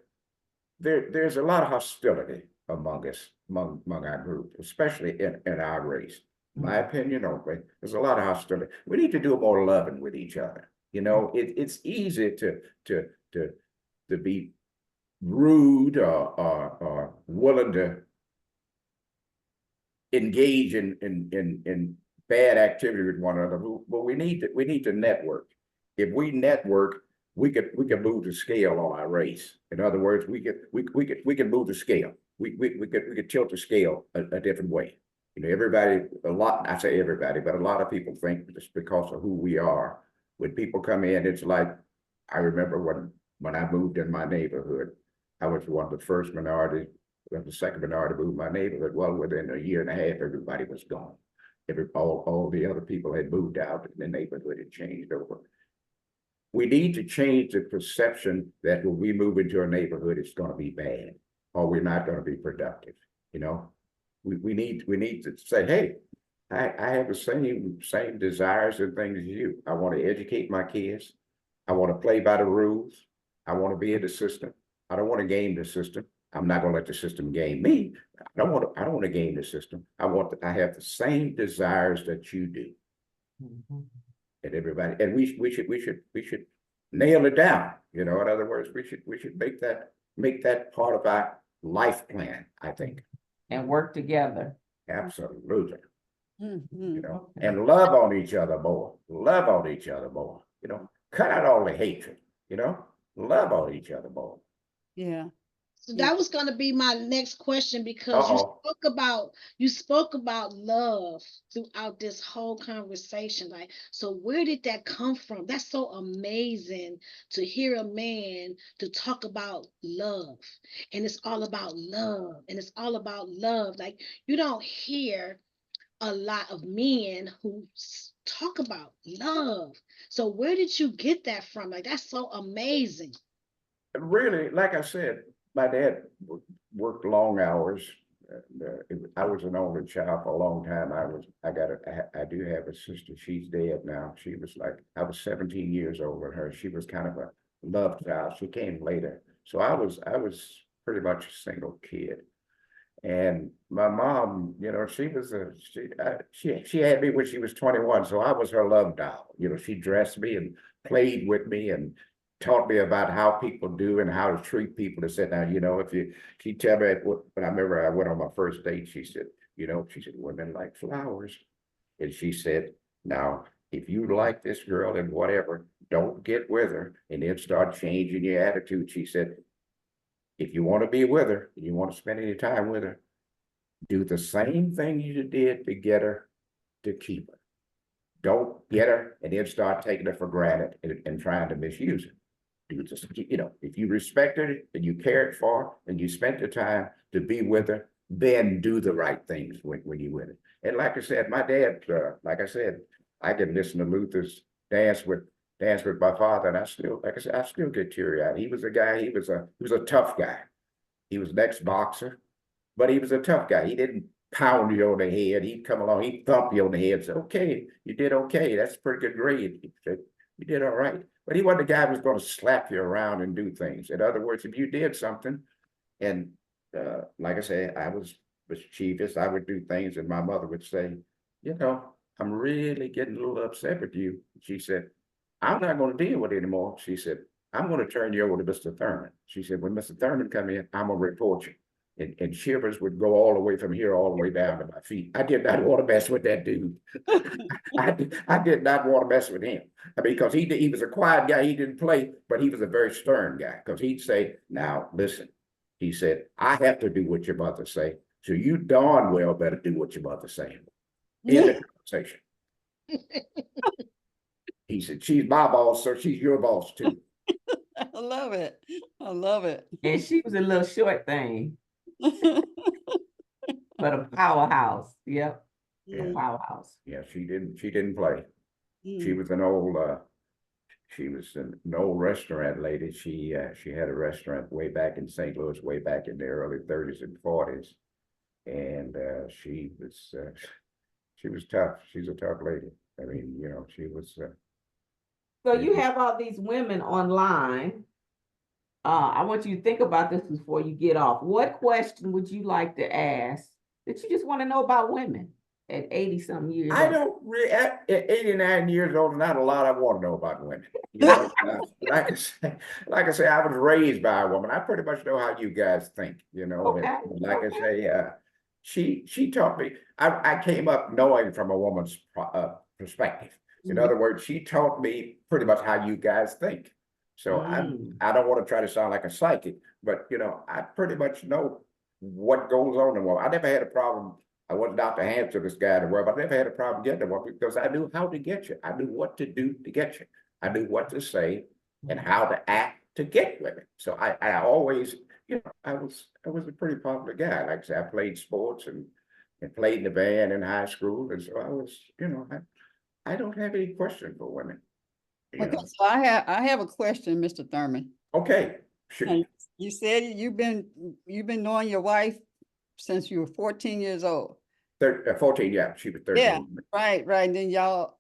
Speaker 5: there's a lot of hostility among us, among our group, especially in our race. My opinion only. There's a lot of hostility. We need to do more loving with each other. You know, it's easy to be rude or willing to engage in bad activity with one another. But we need to network. If we network, we could move the scale on our race. In other words, we could move the scale. We could tilt the scale a different way. You know, I say everybody, but a lot of people think just because of who we are, when people come in, it's like, I remember when I moved in my neighborhood, I was one of the first minority, the second minority to move my neighborhood. Well, within a year and a half, everybody was gone. All the other people had moved out and the neighborhood had changed over. We need to change the perception that when we move into a neighborhood, it's going to be bad or we're not going to be productive. You know, we need to say, hey, I have the same desires and things as you. I want to educate my kids. I want to play by the rules. I want to be in the system. I don't want to game the system. I'm not going to let the system game me. I don't want to game the system. I have the same desires that you do. And everybody, and we should nail it down. You know, in other words, we should make that part of our life plan, I think.
Speaker 3: And work together.
Speaker 5: Absolutely.
Speaker 4: Mm-hmm.
Speaker 5: You know, and love on each other more. Love on each other more. You know, cut out all the hatred. You know, love on each other more.
Speaker 4: Yeah.
Speaker 1: So that was going to be my next question, because you spoke about love throughout this whole conversation. Like, so where did that come from? That's so amazing to hear a man to talk about love, and it's all about love, and it's all about love. Like, you don't hear a lot of men who talk about love. So where did you get that from? Like, that's so amazing.
Speaker 5: Really, like I said, my dad worked long hours. I was an only child for a long time. I do have a sister. She's dead now. She was like, I was 17 years older than her. She was kind of a love child. She came later. So I was pretty much a single kid. And my mom, she had me when she was 21, so I was her love doll. She dressed me and played with me and taught me about how people do and how to treat people. To sit down, she tell me when I remember I went on my first date, she said, women like flowers, and she said, now if you like this girl and whatever, don't get with her and then start changing your attitude. She said, if you want to be with her, and you want to spend any time with her, do the same thing you did to get her to keep her. Don't get her and then start taking her for granted and trying to misuse her. Do just, if you respect her and you cared for her and you spent the time to be with her, then do the right things when you're with her. And like I said, my dad, like I said, I could listen to Luther's dance with my father, and I still, like I said, I still get teary-eyed. He was a guy, he was a tough guy. He was an ex-boxer, but he was a tough guy. He didn't pound you on the head. He'd come along, he'd thump you on the head and say, okay, you did okay. That's a pretty good grade. He said, you did all right. But he wasn't the guy who was going to slap you around and do things. In other words, if you did something, and like I say, I was mischievous, I would do things, and my mother would say, I'm really getting a little upset with you. She said, I'm not going to deal with it anymore. She said, I'm going to turn you over to Mr. Thurman. She said, when Mr. Thurman come in, I'm going to report you. And shivers would go all the way from here all the way down to my feet. I did not want to mess with that dude. I did not want to mess with him. Because he was a quiet guy. He didn't play, but he was a very stern guy. Because he'd say, now, listen. He said, I have to do what your mother say. So you darn well better do what your mother say. In the conversation. He said, she's my boss, so she's your boss too.
Speaker 4: I love it. I love it.
Speaker 3: And she was a little short thing, but a powerhouse. Yep.
Speaker 5: Yeah.
Speaker 3: Powerhouse.
Speaker 5: Yeah, she didn't play. She
Speaker 4: Mm.
Speaker 5: was an old restaurant lady. She had a restaurant way back in St. Louis, way back in the early 30s and 40s. And she was tough. She's a tough lady. I mean, she was
Speaker 3: So you have all these women online. I want you to think about this before you get off. What question would you like to ask that you just want to know about women at 80 something years
Speaker 5: I
Speaker 3: old?
Speaker 5: don't really, at 89 years old, not a lot I want to know about women. Like I say, I was raised by a woman. I pretty much know how you guys think,
Speaker 3: Okay.
Speaker 5: And like I say, she taught me, I came up knowing from a woman's perspective. In other words, she taught me pretty much how you guys think. So I don't want to try to sound like a psychic, but I pretty much know what goes on in a woman. I never had a problem. I wasn't out to answer this guy in the world, but I never had a problem getting a woman because I knew how to get you. I knew what to do to get you. I knew what to say and how to act to get women. So I always, I was a pretty popular guy. Like I said, I played sports and played in the band in high school, and so I was, I don't have any question for women.
Speaker 4: Okay, so I have a question, Mr. Thurman.
Speaker 5: Okay, sure.
Speaker 4: Now, you said you've been knowing your wife since you were 14 years old.
Speaker 5: 14, yeah, she was 13.
Speaker 4: Yeah, right. And then y'all,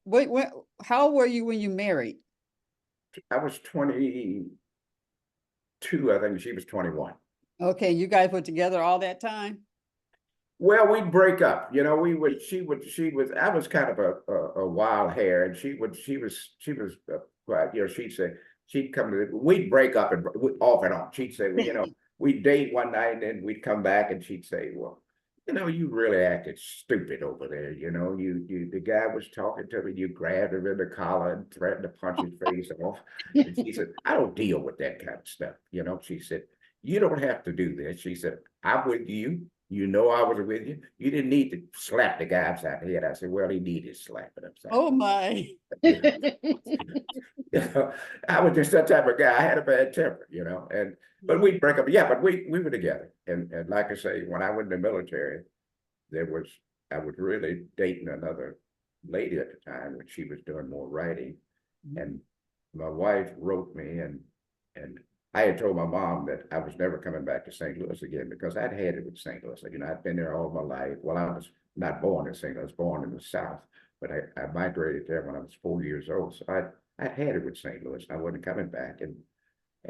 Speaker 4: how old were you when you married?
Speaker 5: I was 22, I think she was 21.
Speaker 4: Okay, you guys were together all that time?
Speaker 5: Well, we'd break up, I was kind of a wild hair, and she was quiet, she'd come to, we'd break up and off and on. She'd say, well, we'd date one night and then we'd come back and she'd say, well, you really acted stupid over there. The guy was talking to me, you grabbed him in the collar and threatened to punch his face off. And she said, I don't deal with that kind of stuff. She said, you don't have to do this. She said, I'm with you. I was with you. You didn't need to slap the guy upside the head. I said, well, he needed slapping upside.
Speaker 4: Oh my.
Speaker 5: I was just that type of guy. I had a bad temper, but we'd break up. Yeah, but we were together. And like I say, when I went in the military, I was really dating another lady at the time when she was doing more writing. And my wife wrote me and I had told my mom that I was never coming back to St. Louis again because I'd had it with St. Louis. You know, I'd been there all my life. Well, I was not born in St. Louis, I was born in the South, but I migrated there when I was 4 years old. So I'd had it with St. Louis. I wasn't coming back. And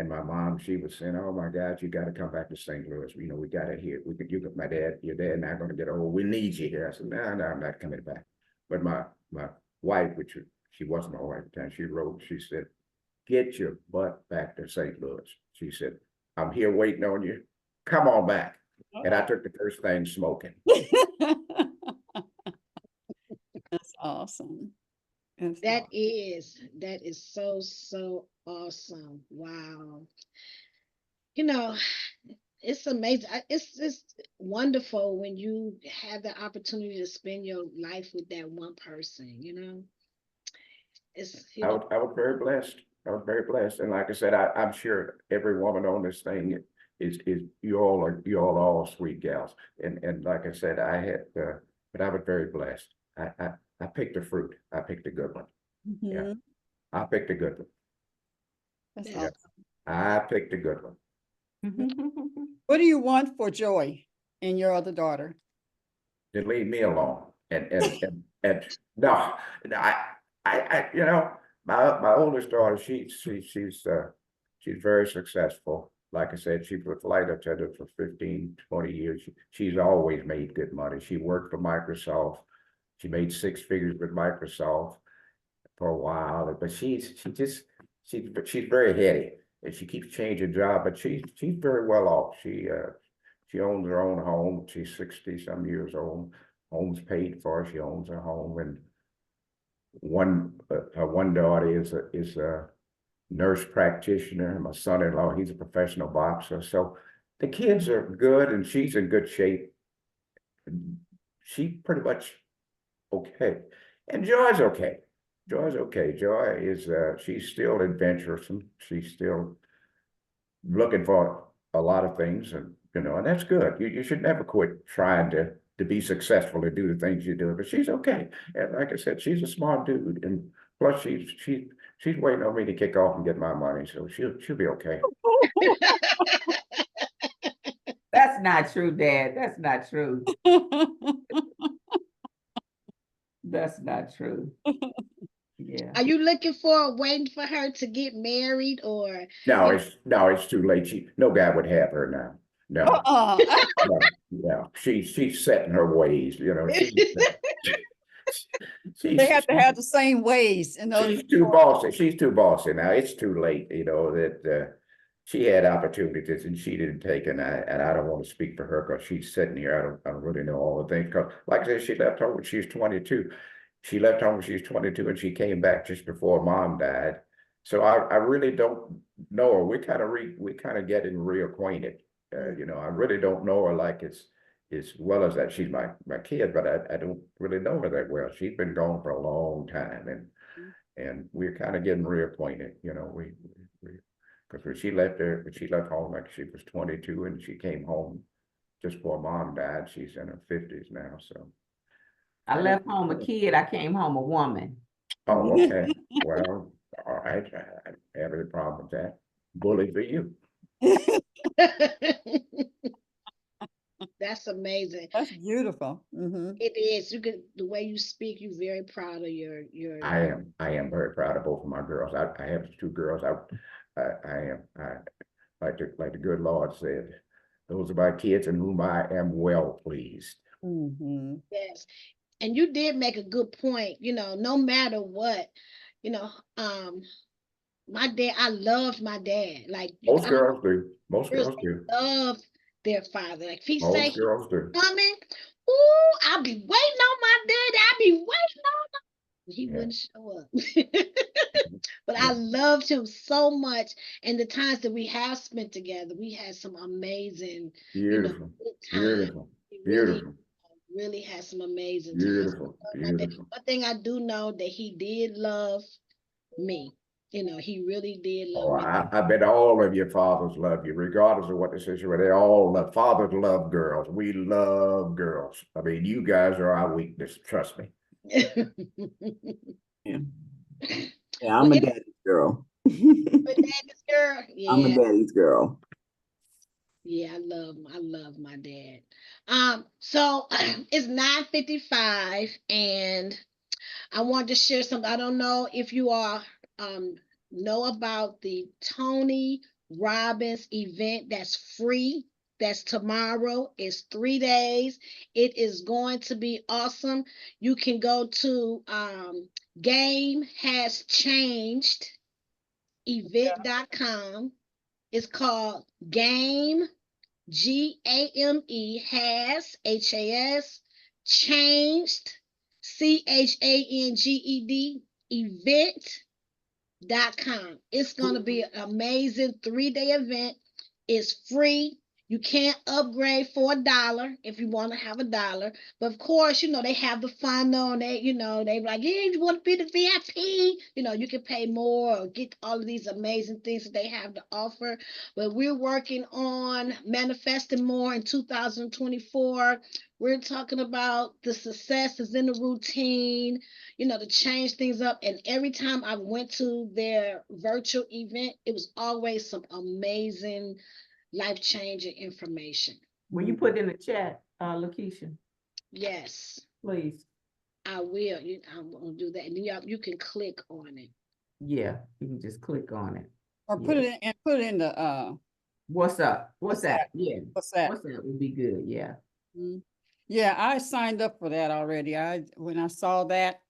Speaker 5: my mom, she was saying, "Oh my God, you got to come back to St. Louis. You know, we got to hear. We could. You got my dad. Your dad and I are going to get old. We need you here." I said, "No, no, I'm not coming back." But my wife, which she wasn't my wife at the time, she wrote. She said, "Get your butt back to St. Louis." She said, "I'm here waiting on you. Come on back." And I took the first thing smoking.
Speaker 4: That's awesome. That's
Speaker 1: That
Speaker 4: awesome.
Speaker 1: is so awesome. Wow. You know, it's amazing. It's wonderful when you have the opportunity to spend your life with that one person, you know. It's, you know,
Speaker 5: I was very blessed. I was very blessed. And like I said, I'm sure every woman on this thing is you all are all sweet gals. And like I said, I had but I was very blessed. I picked a fruit. I picked a good one. Yeah.
Speaker 4: Mhm.
Speaker 5: I picked a good one.
Speaker 4: That's
Speaker 1: Yeah.
Speaker 4: awesome.
Speaker 5: I picked a good one.
Speaker 4: What do you want for Joy and your other daughter?
Speaker 5: To leave me alone. And no, you know, my oldest daughter, she's very successful. Like I said, she was a flight attendant for 15, 20 years. She's always made good money. She worked for Microsoft. She made 6 figures with Microsoft for a while, but she's very heady and she keeps changing job, but she's very well off. She owns her own home. She's 60 some years old. Home's paid for. She owns her home, and her one daughter is a nurse practitioner. My son-in-law, he's a professional boxer. So the kids are good, and she's in good shape. She pretty much okay, and Joy's okay. Joy's okay. Joy is she's still adventurous. She's still looking for a lot of things, and you know, and that's good. You should never quit trying to be successful and do the things you do. But she's okay, and like I said, she's a smart dude, and plus she's waiting on me to kick off and get my money, so she'll be okay.
Speaker 3: That's not true, Dad. That's not true. That's not true. Yeah.
Speaker 1: are you looking for waiting for her to get married or
Speaker 5: No, it's too late. No guy would have her now. No,
Speaker 4: Uh-uh.
Speaker 5: no. She's set in her ways. You know,
Speaker 4: They have to have the same ways.
Speaker 5: she's too bossy. She's too bossy now. It's too late. You know that she had opportunities and she didn't take, and I don't want to speak for her because she's sitting here. I don't really know all the things because, like I said, she left home when she was 22. She left home when she was 22, and she came back just before Mom died. So I really don't know her. We kind of getting reacquainted. You know, I really don't know her like it's as well as that. She's my kid, but I don't really know her that well. She's been gone for a long time, and we're kind of getting reacquainted. You know, we because when she left home like she was 22, and she came home just before Mom died. She's in her 50s now, so.
Speaker 3: I left home a kid. I came home a woman.
Speaker 5: Oh, okay. Well, all right. I don't have any problem with that. Bully for you.
Speaker 1: that's amazing.
Speaker 4: That's beautiful. Mhm.
Speaker 1: It is. You can the way you speak, you're very proud of your
Speaker 5: I am very proud of both of my girls. I have 2 girls. Like the good Lord said, those are my kids in whom I am well pleased.
Speaker 4: Mhm.
Speaker 1: yes. And you did make a good point, you know, no matter what, you know, my dad, I loved my dad. Like
Speaker 5: Most
Speaker 1: I don't
Speaker 5: girls do. Most
Speaker 1: girls
Speaker 5: girls do.
Speaker 1: love their father. Like if he say
Speaker 5: Most
Speaker 1: he's
Speaker 5: girls do.
Speaker 1: coming, ooh, I'll be waiting on my daddy. I'll be waiting on him. He
Speaker 5: Yeah.
Speaker 1: wouldn't show up. But I loved him so much. And the times that we have spent together, we had some amazing, you know,
Speaker 5: Beautiful.
Speaker 1: good times.
Speaker 5: Beautiful.
Speaker 1: We
Speaker 5: Beautiful.
Speaker 1: really had some amazing times.
Speaker 5: Beautiful.
Speaker 1: My dad.
Speaker 5: Beautiful.
Speaker 1: One thing I do know that he did love me. You know, he really did love
Speaker 5: Oh,
Speaker 1: me.
Speaker 5: I bet all of your fathers love you, regardless of what the situation. They all love. Fathers love girls. We love girls. I mean, you guys are our weakness. Trust me.
Speaker 6: Yeah,
Speaker 1: Well,
Speaker 6: I'm a daddy's girl.
Speaker 1: But daddy's girl,
Speaker 8: I'm a
Speaker 1: yeah.
Speaker 8: daddy's girl.
Speaker 1: Yeah, I love my dad. So it's 9:55 and I wanted to share something. I don't know if you all um know about the Tony Robbins event that's free. That's tomorrow. It's 3 days. It is going to be awesome. You can go to Game Has Changed event.com. It's called Game GAME has HAS changed CHANGED event.com. It's going to be an amazing 3-day event. It's free. You can't upgrade for $1 if you want to have $1. But of course, they have the fun though. And they like, yeah, if you want to be the VIP, you can pay more or get all of these amazing things that they have to offer. But we're working on manifesting more in 2024. We're talking about the successes in the routine, to change things up. And every time I went to their virtual event, it was always some amazing life-changing information.
Speaker 3: Will you put in the chat, Lakeisha,
Speaker 1: Yes,
Speaker 3: please?
Speaker 1: I will. I'm gonna do that, and then you can click on it.
Speaker 3: Yeah, you can just click on it.
Speaker 4: Or put
Speaker 3: Yeah.
Speaker 4: it in and put it in the
Speaker 3: What's up? What's that? Yeah.
Speaker 4: what's that?
Speaker 3: What's that would be good. Yeah.
Speaker 4: Mhm. Yeah, I signed up for that already. When I saw that,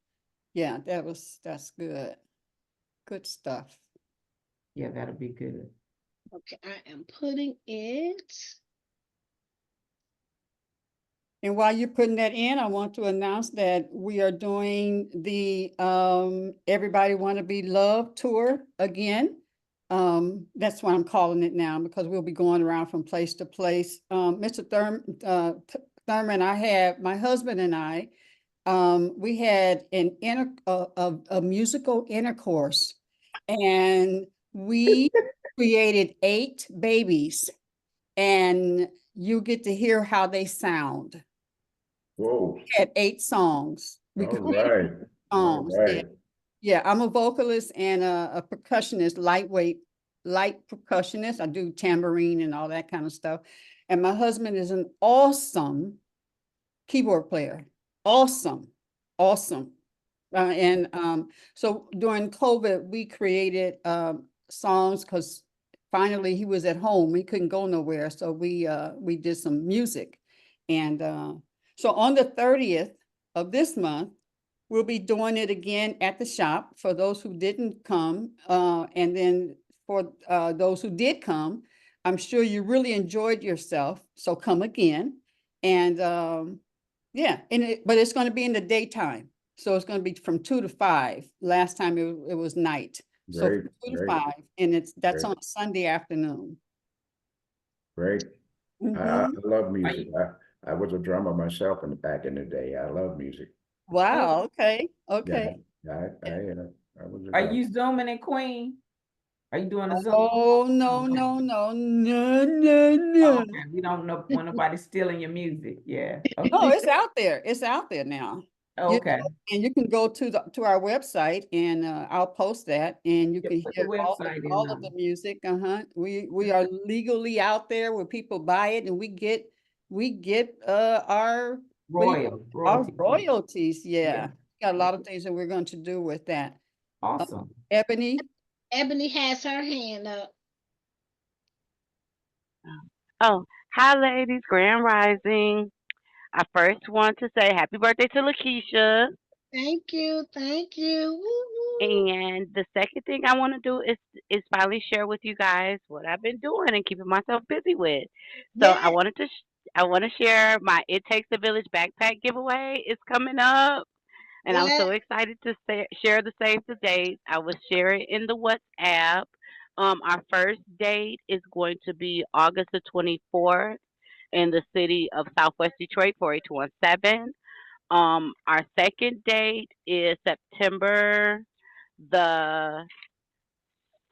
Speaker 4: yeah, that's good. Good stuff.
Speaker 3: Yeah, that'll be good.
Speaker 1: Okay, I am putting it.
Speaker 4: And while you're putting that in, I want to announce that we are doing the Everybody Want to Be Loved tour again. That's what I'm calling it now because we'll be going around from place to place. Mr. Thurman, my husband and I, we had a musical intercourse, and we created 8 babies, and you get to hear how they sound.
Speaker 5: Whoa.
Speaker 4: We had 8 songs. We
Speaker 5: All
Speaker 4: created
Speaker 5: right. All
Speaker 4: songs. Yeah.
Speaker 5: right.
Speaker 4: Yeah, I'm a vocalist and a percussionist, light percussionist. I do tambourine and all that kind of stuff. And my husband is an awesome keyboard player. Awesome. So during COVID, we created songs because finally he was at home. He couldn't go nowhere. So we did some music. And so on the 30th of this month, we'll be doing it again at the shop for those who didn't come. And then for those who did come, I'm sure you really enjoyed yourself. So come again. And yeah, but it's going to be in the daytime. So it's going to be from 2 to 5. Last time it was night. So
Speaker 5: Great,
Speaker 4: from 2 to
Speaker 5: great.
Speaker 4: 5, and that's
Speaker 5: Great.
Speaker 4: on Sunday afternoon.
Speaker 5: Great. I
Speaker 4: Mhm.
Speaker 5: love music. I was a drummer myself back in the day. I love music.
Speaker 4: Wow. Okay.
Speaker 5: Yeah,
Speaker 4: Okay.
Speaker 5: I was a
Speaker 3: Are
Speaker 5: drummer.
Speaker 3: you zooming in, Queen? Are you doing a Zoom?
Speaker 4: Oh, no,
Speaker 3: Okay.
Speaker 4: no, no, no, no, no.
Speaker 3: Okay. We don't know want nobody stealing your music. Yeah.
Speaker 4: No, it's out there. It's out there now.
Speaker 3: Okay.
Speaker 4: And you can go to our website and I'll post that and you
Speaker 3: Yeah,
Speaker 4: can
Speaker 3: put
Speaker 4: hear
Speaker 3: the website in.
Speaker 4: all of the music. We are legally out there where people buy it and we get our
Speaker 3: Royalty.
Speaker 4: royalties. Yeah. Got a
Speaker 3: Yeah.
Speaker 4: lot of things that we're going to do with that.
Speaker 3: Awesome.
Speaker 4: Ebony.
Speaker 1: Ebony has her hand up.
Speaker 9: Oh, hi, ladies, Grand Rising. I first want to say happy birthday to Lakeisha.
Speaker 1: Thank you. Thank you. Woo-hoo.
Speaker 9: And the second thing I want to do is finally share with you guys what I've been doing and keeping myself busy with. So
Speaker 1: Yeah.
Speaker 9: I want to share my It Takes a Village backpack giveaway. It's coming up, and I'm
Speaker 1: Yeah.
Speaker 9: so excited to share the save the date. I will share it in the WhatsApp. Our first date is going to be August the 24th in the city of Southwest Detroit, 48217. Our second date is September the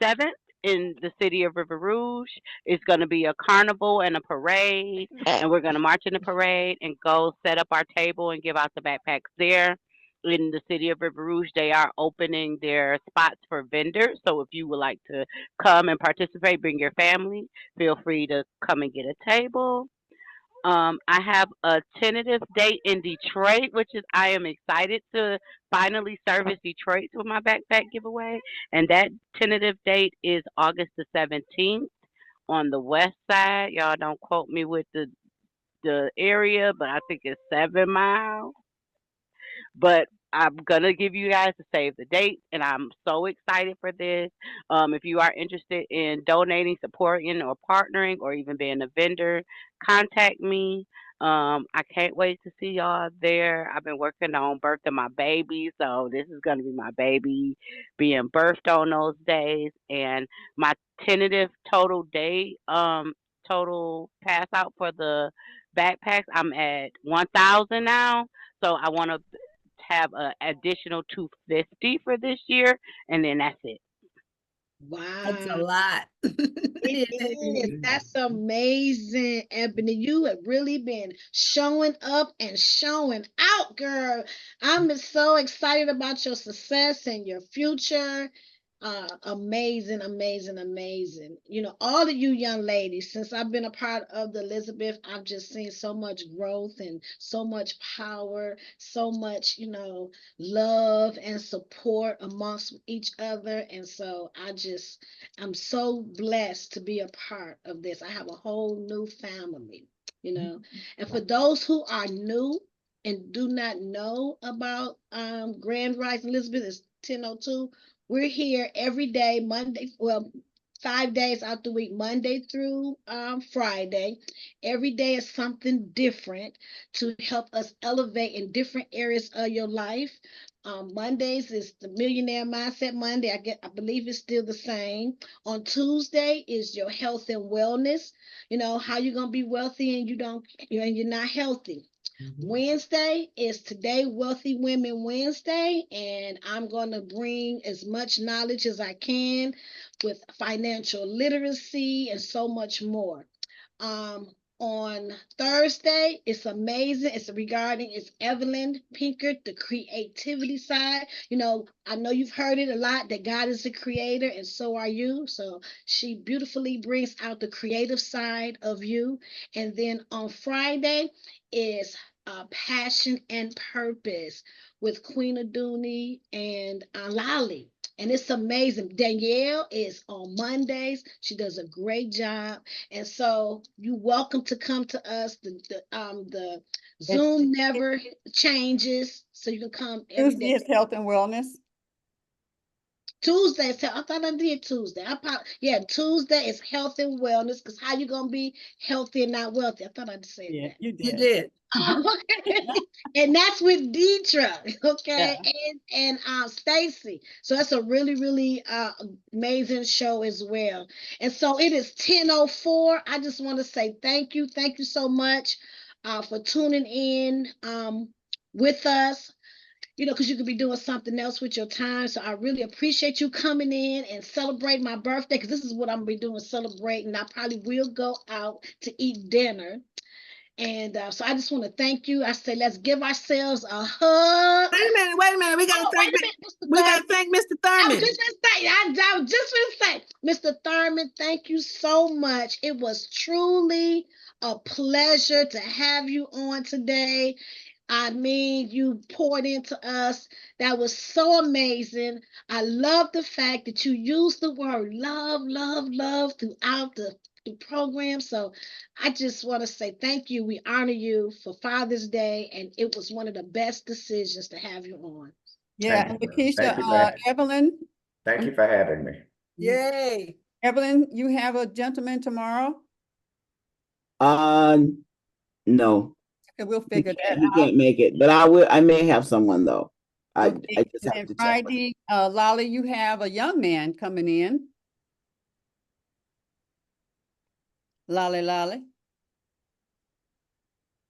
Speaker 9: 7th in the city of River Rouge. It's going to be a carnival and a parade, and we're going to march in the parade and go set up our table and give out the backpacks there. in the city of River Rouge, they are opening their spots for vendors. So if you would like to come and participate, bring your family, feel free to come and get a table. I have a tentative date in Detroit, which is I am excited to finally service Detroit with my backpack giveaway. And that tentative date is August the 17th on the west side. Y'all don't quote me with the area, but I think it's 7 miles. But I'm gonna give you guys to save the date, and I'm so excited for this. If you are interested in donating, supporting, or partnering, or even being a vendor, contact me. I can't wait to see y'all there. I've been working on birthing my baby, so this is gonna be my baby being birthed on those days. And my tentative total date, total pass out for the backpacks, I'm at 1,000 now. So I want to have an additional 250 for this year, and then that's it.
Speaker 7: That's a
Speaker 1: Wow.
Speaker 7: lot.
Speaker 1: It is. That's amazing, Ebony. You have really been showing up and showing out, girl. I'm just so excited about your success and your future. Amazing, amazing, amazing. You know, all of you young ladies, since I've been a part of the Elizabeth, I've just seen so much growth and so much power, so much, love and support amongst each other. And so I'm so blessed to be a part of this. I have a whole new family. And for those who are new and do not know about Grand Rising Elizabeth, it's 10:02. We're here every day, Monday, well, 5 days out the week, Monday through Friday. Every day is something different to help us elevate in different areas of your life. Mondays is the Millionaire Mindset Monday. I believe it's still the same. On Tuesday is your health and wellness. How you're gonna be wealthy and you're not healthy. Wednesday is Today Wealthy Women Wednesday, and I'm going to bring as much knowledge as I can with financial literacy and so much more. On Thursday, it's amazing. It's Evelyn Pinkert, the creativity side. I know you've heard it a lot that God is the creator, and so are you. So she beautifully brings out the creative side of you. And then on Friday is Passion and Purpose with Queen Aduni and Lolly. And it's amazing. Danielle is on Mondays. She does a great job. And so you're welcome to come to us. The Zoom never changes. So you can come every
Speaker 4: Tuesday
Speaker 1: day.
Speaker 4: is health and wellness.
Speaker 1: Tuesday, I thought I did Tuesday. Tuesday is health and wellness, because how you gonna be healthy and not wealthy? I thought I said
Speaker 4: Yeah,
Speaker 1: that.
Speaker 4: you
Speaker 7: You
Speaker 4: did.
Speaker 7: did.
Speaker 1: Okay. And that's with Deidre, okay,
Speaker 4: Yeah.
Speaker 1: and Stacy. So that's a really, really amazing show as well. And so it is 10:04. I just want to say thank you so much for tuning in with us. Because you could be doing something else with your time. So I really appreciate you coming in and celebrating my birthday, because this is what I'm gonna be doing, celebrating. I probably will go out to eat dinner. And so I just want to thank you. I say, let's give ourselves a hug.
Speaker 7: Wait a minute. We gotta thank Mr.
Speaker 1: I was
Speaker 7: Thurman.
Speaker 1: just gonna say, I was just gonna say, Mr. Thurman, thank you so much. It was truly a pleasure to have you on today. I mean, you poured into us. That was so amazing. I love the fact that you used the word love, love, love throughout the program. So I just want to say thank you. We honor you for Father's Day, and it was one of the best decisions to have you on.
Speaker 4: Yeah,
Speaker 5: Thank
Speaker 4: and
Speaker 5: you. Thank
Speaker 4: Lakeisha,
Speaker 5: you thank you for having me.
Speaker 7: Yay.
Speaker 4: Evelyn, you have a gentleman tomorrow?
Speaker 8: Uh, no,
Speaker 4: Okay, we'll figure that
Speaker 8: he
Speaker 4: out.
Speaker 8: can't make it, but I may have someone though. I
Speaker 4: Okay,
Speaker 8: just
Speaker 4: and
Speaker 8: have
Speaker 4: then
Speaker 8: to check with
Speaker 4: Friday, Lolly, you have a young man coming in. Lolly.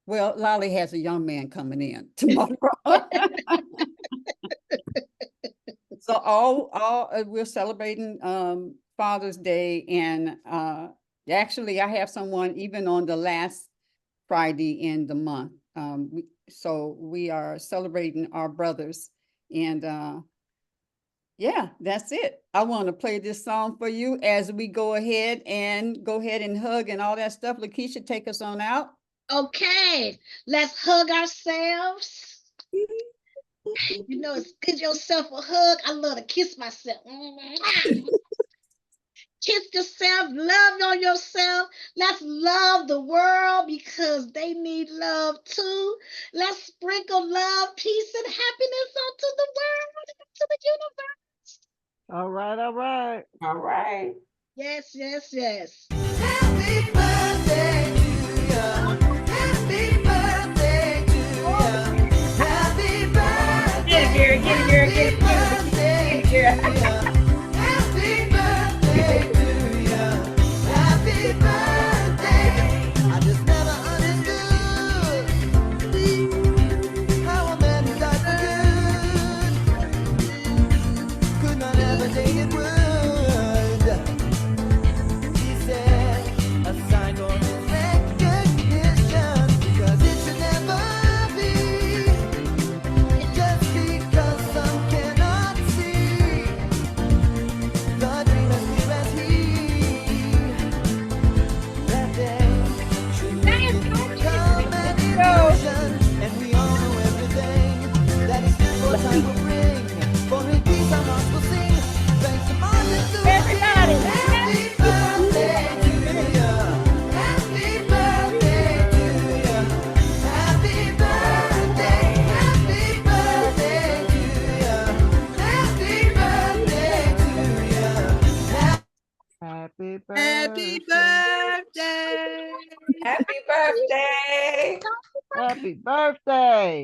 Speaker 4: Well, Lolly has a young man coming in tomorrow. So we're celebrating Father's Day, and actually I have someone even on the last Friday in the month. So we are celebrating our brothers, and yeah, that's it. I want to play this song for you as we go ahead and hug and all that stuff. Lakeisha, take us on out.
Speaker 1: Okay, let's hug ourselves. You know, it's give yourself a hug. I love to kiss myself. Kiss yourself, love on yourself. Let's love the world because they need love too. Let's sprinkle love, peace, and happiness onto the world, into the universe.
Speaker 6: All right, all right.
Speaker 3: All right.
Speaker 1: Yes, yes, yes.
Speaker 10: Happy birthday to you. Happy birthday to you. Happy birthday.
Speaker 1: Get it, girl, get it, girl, get it,
Speaker 10: Happy birthday to you. Happy birthday to you. Happy birthday. I just never understood how a man who died for good could not ever date it would. He said a sign for his recognition, because it should never be just because some cannot see the dream as clear as he. That day should become an illusion, and we all know everything that is for time will bring. For in peace our hearts will sing. Thanks to Martin Luther King.
Speaker 1: Everybody.
Speaker 10: Happy birthday to you. Happy birthday to you. Happy birthday. Happy birthday to you. Happy birthday to you.
Speaker 6: Happy birthday.
Speaker 7: Happy birthday.
Speaker 2: Happy birthday.
Speaker 6: Happy birthday.